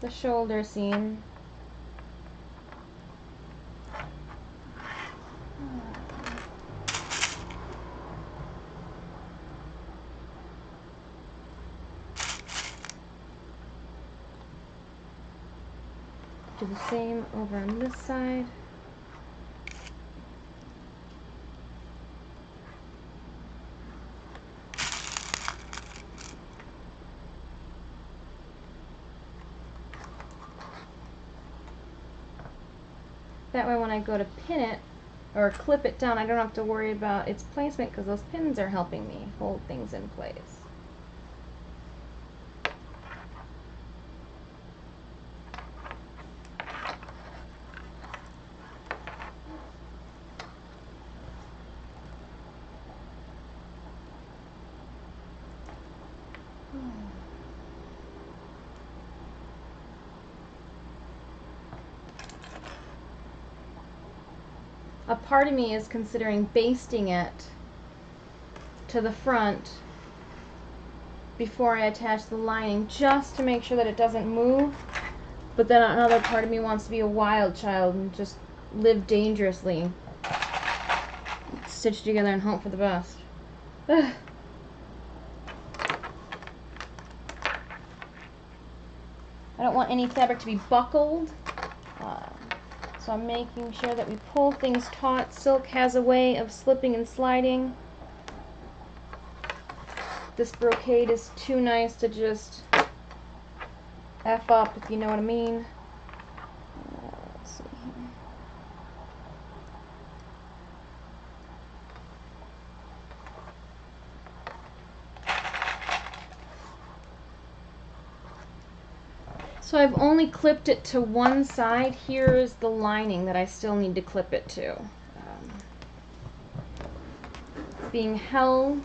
the shoulder seam. Do the same over on this side. That way when I go to pin it or clip it down, I don't have to worry about its placement because those pins are helping me hold things in place. A part of me is considering basting it to the front before I attach the lining, just to make sure that it doesn't move. But then another part of me wants to be a wild child and just live dangerously, stitch together and hope for the best. Ugh. I don't want any fabric to be buckled. So I'm making sure that we pull things taut. Silk has a way of slipping and sliding. This brocade is too nice to just F up, if you know what I mean. Let's see here. So I've only clipped it to one side. Here is the lining that I still need to clip it to. Being held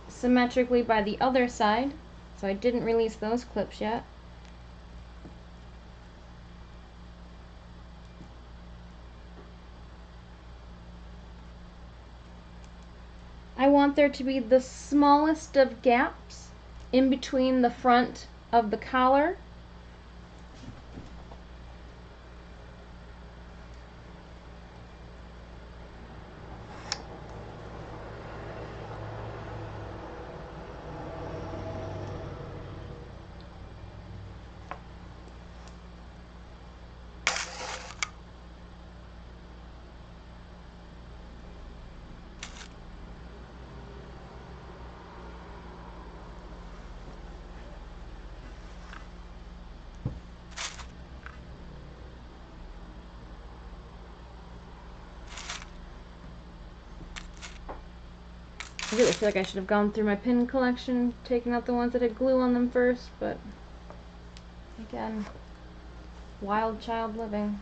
symmetrically by the other side, so I didn't release those clips yet. I want there to be the smallest of gaps in between the front of the collar I really feel like I should have gone through my pin collection, taken out the ones that had glue on them first, but Again, wild child living.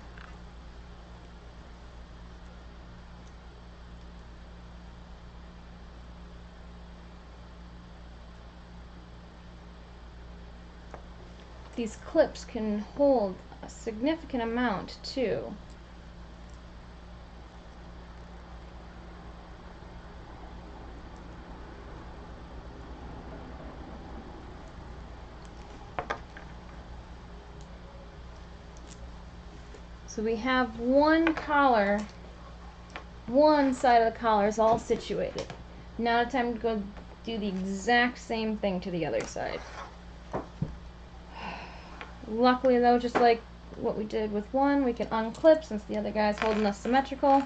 These clips can hold a significant amount too. So we have one collar, one side of the collar is all situated. Now it's time to go do the exact same thing to the other side. Luckily though, just like what we did with one, we can unclip since the other guy's holding us symmetrical.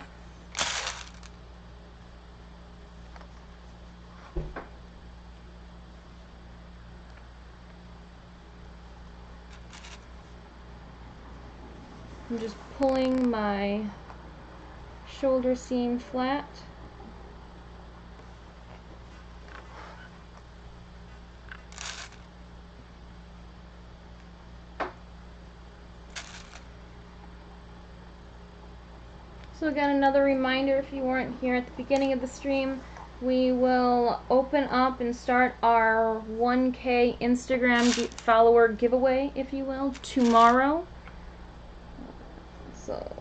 I'm just pulling my shoulder seam flat. So again, another reminder, if you weren't here at the beginning of the stream, we will open up and start our 1K Instagram follower giveaway, if you will, tomorrow. So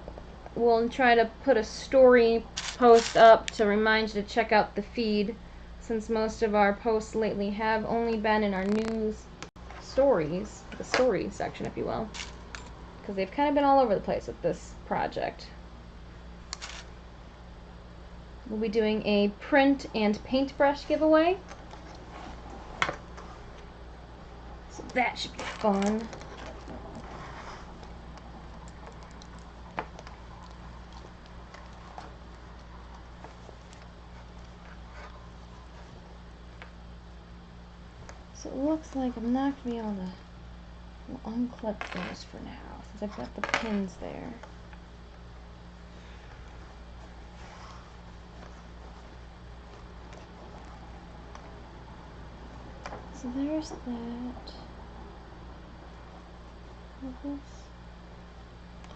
we'll try to put a story post up to remind you to check out the feed, since most of our posts lately have only been in our news stories, the stories section, if you will, because they've kind of been all over the place with this project. We'll be doing a print and paintbrush giveaway. So that should be fun. So it looks like I'm not going to be able to unclip those for now, since I've got the pins there. So there's that. This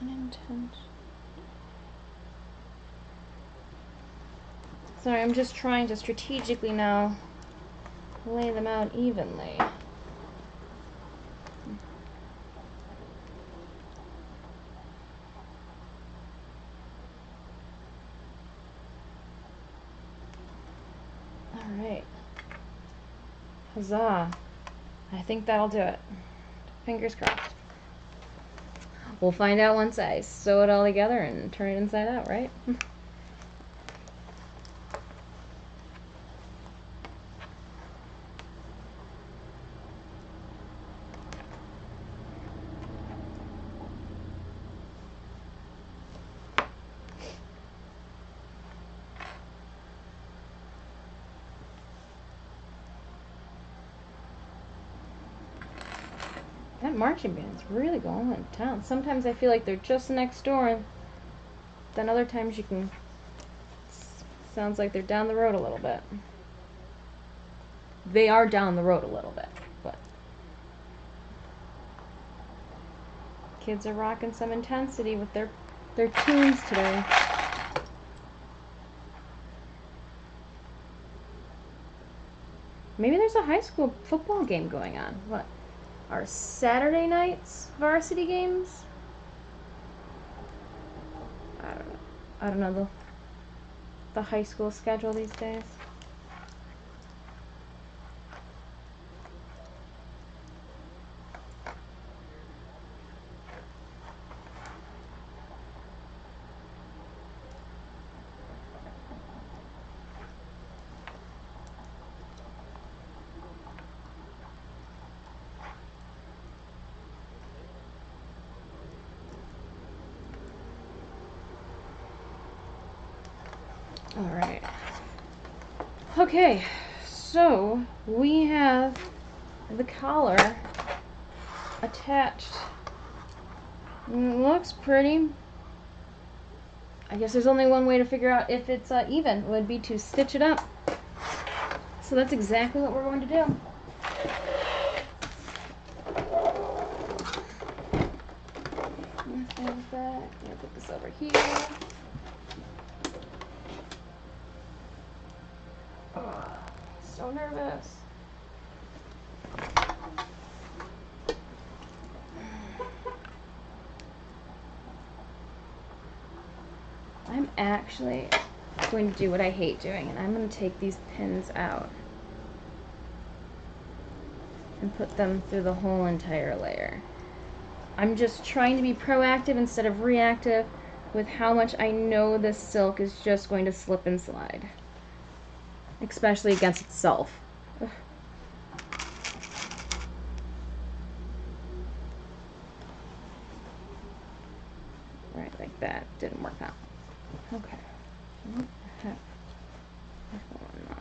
unintentional. Sorry, I'm just trying to strategically now lay them out evenly. Alright. Huzzah. I think that'll do it. Fingers crossed. We'll find out once I sew it all together and turn it inside out, right? That marching band's really going to town. Sometimes I feel like they're just next door, and then other times you can... Sounds like they're down the road a little bit. They are down the road a little bit, but... Kids are rocking some intensity with their tunes today. Maybe there's a high school football game going on. What? Are Saturday nights varsity games? I don't know the high school schedule these days. Alright. Okay, so we have the collar attached. It looks pretty. I guess there's only one way to figure out if it's even. It would be to stitch it up. So that's exactly what we're going to do. put this over here. Oh, so nervous. I'm actually going to do what I hate doing, and I'm going to take these pins out and put them through the whole entire layer. I'm just trying to be proactive instead of reactive with how much I know this silk is just going to slip and slide, especially against itself. Ugh. Right, like that. Didn't work out. Okay. What the heck is going on?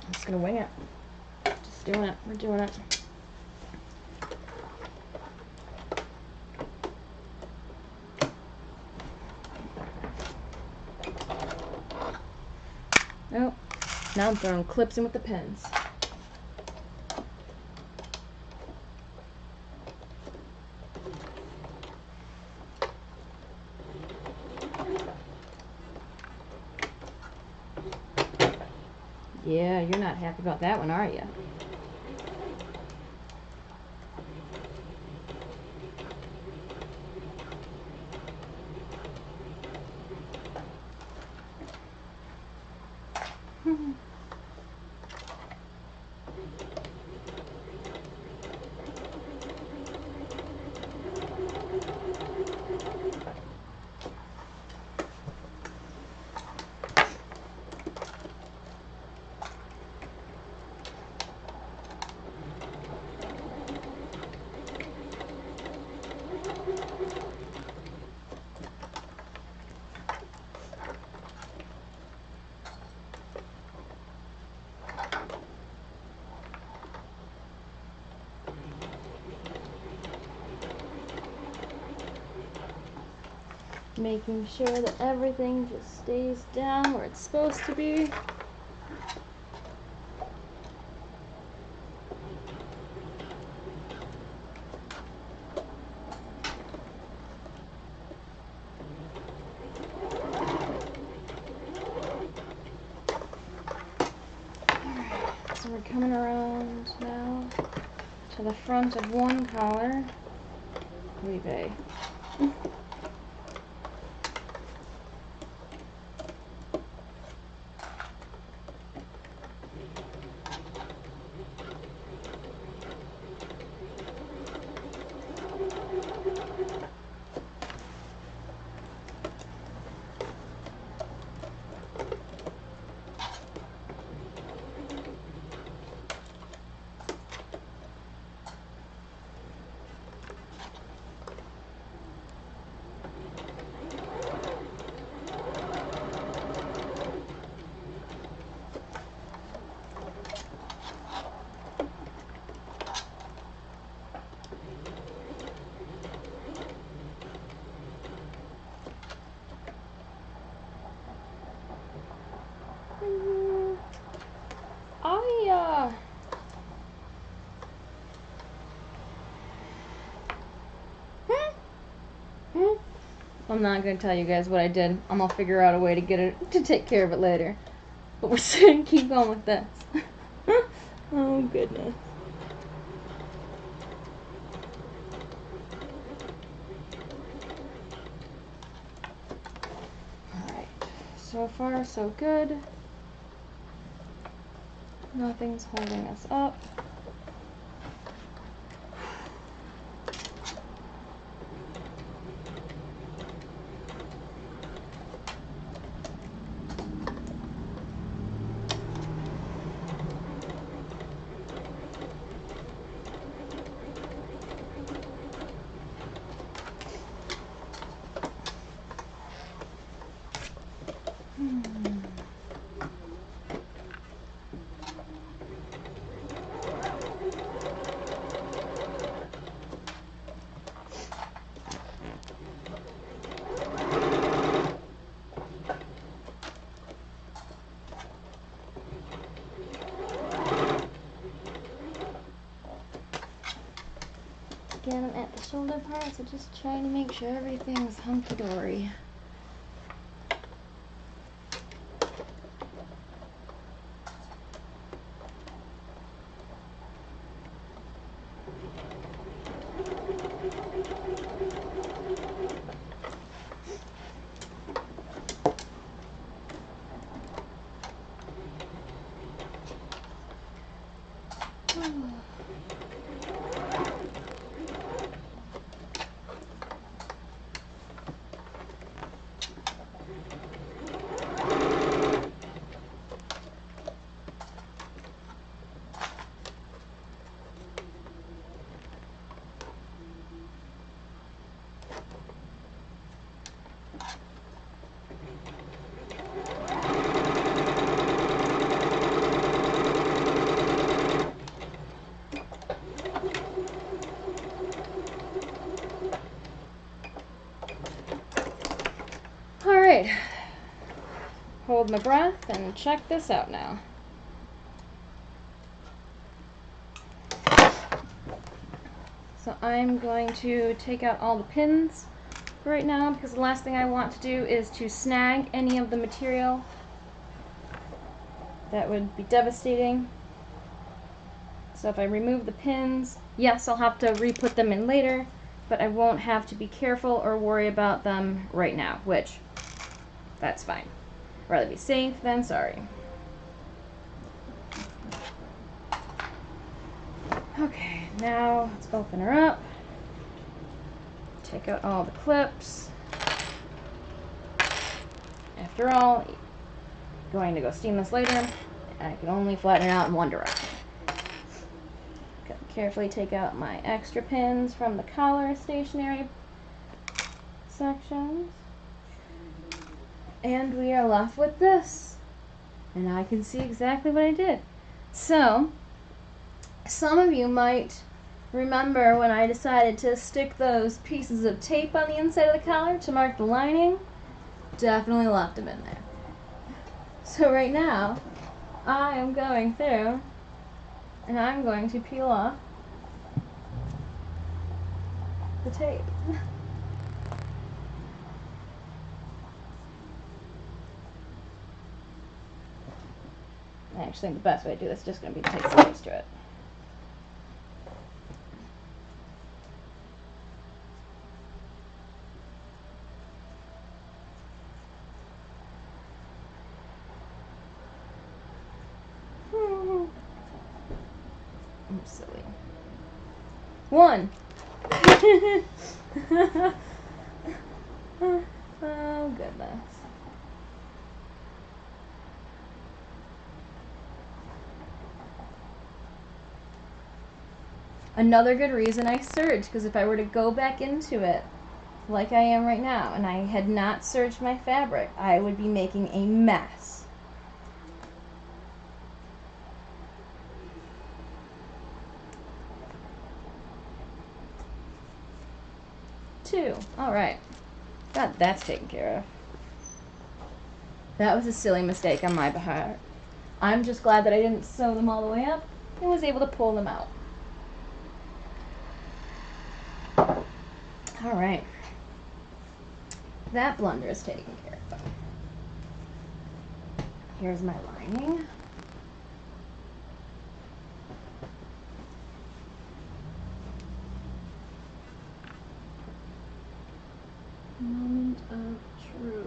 I'm just gonna wing it. Just doing it. We're doing it. Oh, now I'm throwing clips in with the pins. Yeah, you're not happy about that one, are you? Making sure that everything just stays down where it's supposed to be. Alright, so we're coming around now to the front of one collar. Leave a I'm not going to tell you guys what I did. I'm going to figure out a way to get it, to take care of it later. But we're just going to keep going with this. Oh, goodness. Alright. So far, so good. Nothing's holding us up. again at the shoulder part, so just trying to make sure everything's hunky-dory. Alright, hold my breath and check this out now. So I'm going to take out all the pins right now because the last thing I want to do is to snag any of the material. That would be devastating. So if I remove the pins, yes, I'll have to re-put them in later, but I won't have to be careful or worry about them right now, which, that's fine. Rather be safe than sorry. Okay, now let's open her up. Take out all the clips. After all, going to go steam this later, and I can only flatten it out in one direction. Carefully take out my extra pins from the collar stationery sections. And we are left with this. And I can see exactly what I did. So, some of you might remember when I decided to stick those pieces of tape on the inside of the collar to mark the lining. Definitely left them in there. So right now, I am going through and I'm going to peel off the tape. I actually think the best way to do this is just going to be to take scissors to it. I'm silly. One. Oh, goodness. Another good reason I serged, because if I were to go back into it like I am right now and I had not serged my fabric, I would be making a mess. Two. Alright. Got that's taken care of. That was a silly mistake on my part. I'm just glad that I didn't sew them all the way up and was able to pull them out. Alright. That blunder is taken care of. Here's my lining. Moment of truth.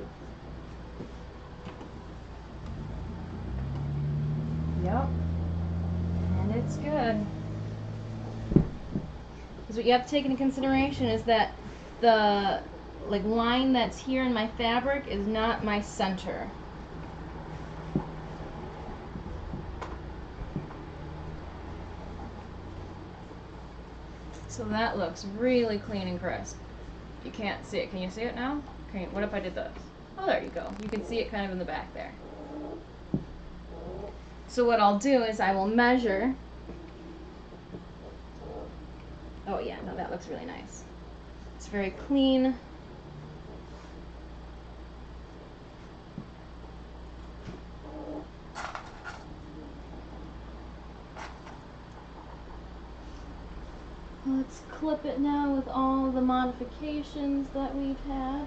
Yep. And it's good. Because what you have to take into consideration is that the line that's here in my fabric is not my center. So that looks really clean and crisp. You can't see it. Can you see it now? Okay, what if I did this? Oh, there you go. You can see it kind of in the back there. So what I'll do is I will measure. Oh yeah, no, that looks really nice. It's very clean. Well, let's clip it now with all the modifications that we've had.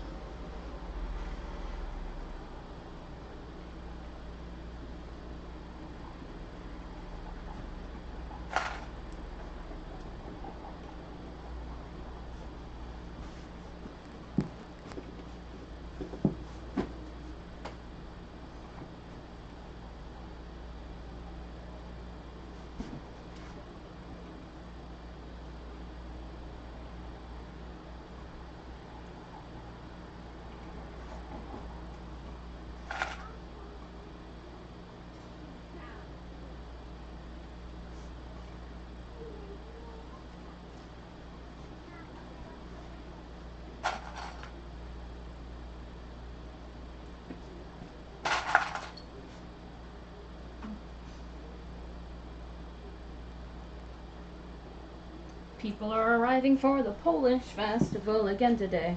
People are arriving for the Polish festival again today.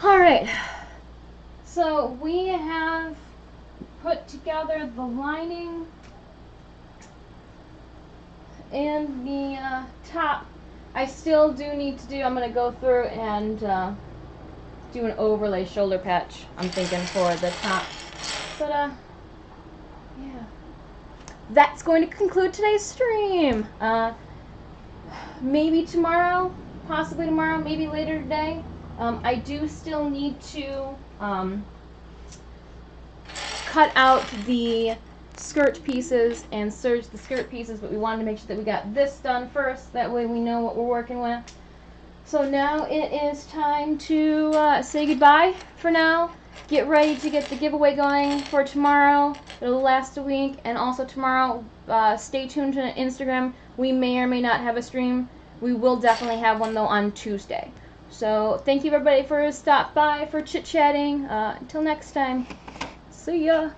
Alright, so we have put together the lining and the top. I still do need to do, I'm going to go through and do an overlay shoulder patch, I'm thinking, for the top. But, yeah. That's going to conclude today's stream. Maybe tomorrow, possibly tomorrow, maybe later today. I do still need to cut out the skirt pieces and serge the skirt pieces, but we wanted to make sure that we got this done first. That way we know what we're working with. So now it is time to say goodbye for now. Get ready to get the giveaway going for tomorrow. It'll last a week. And also tomorrow, stay tuned to Instagram. We may or may not have a stream. We will definitely have one, though, on Tuesday. So thank you, everybody, for stopping by, for chit-chatting. Until next time. See ya.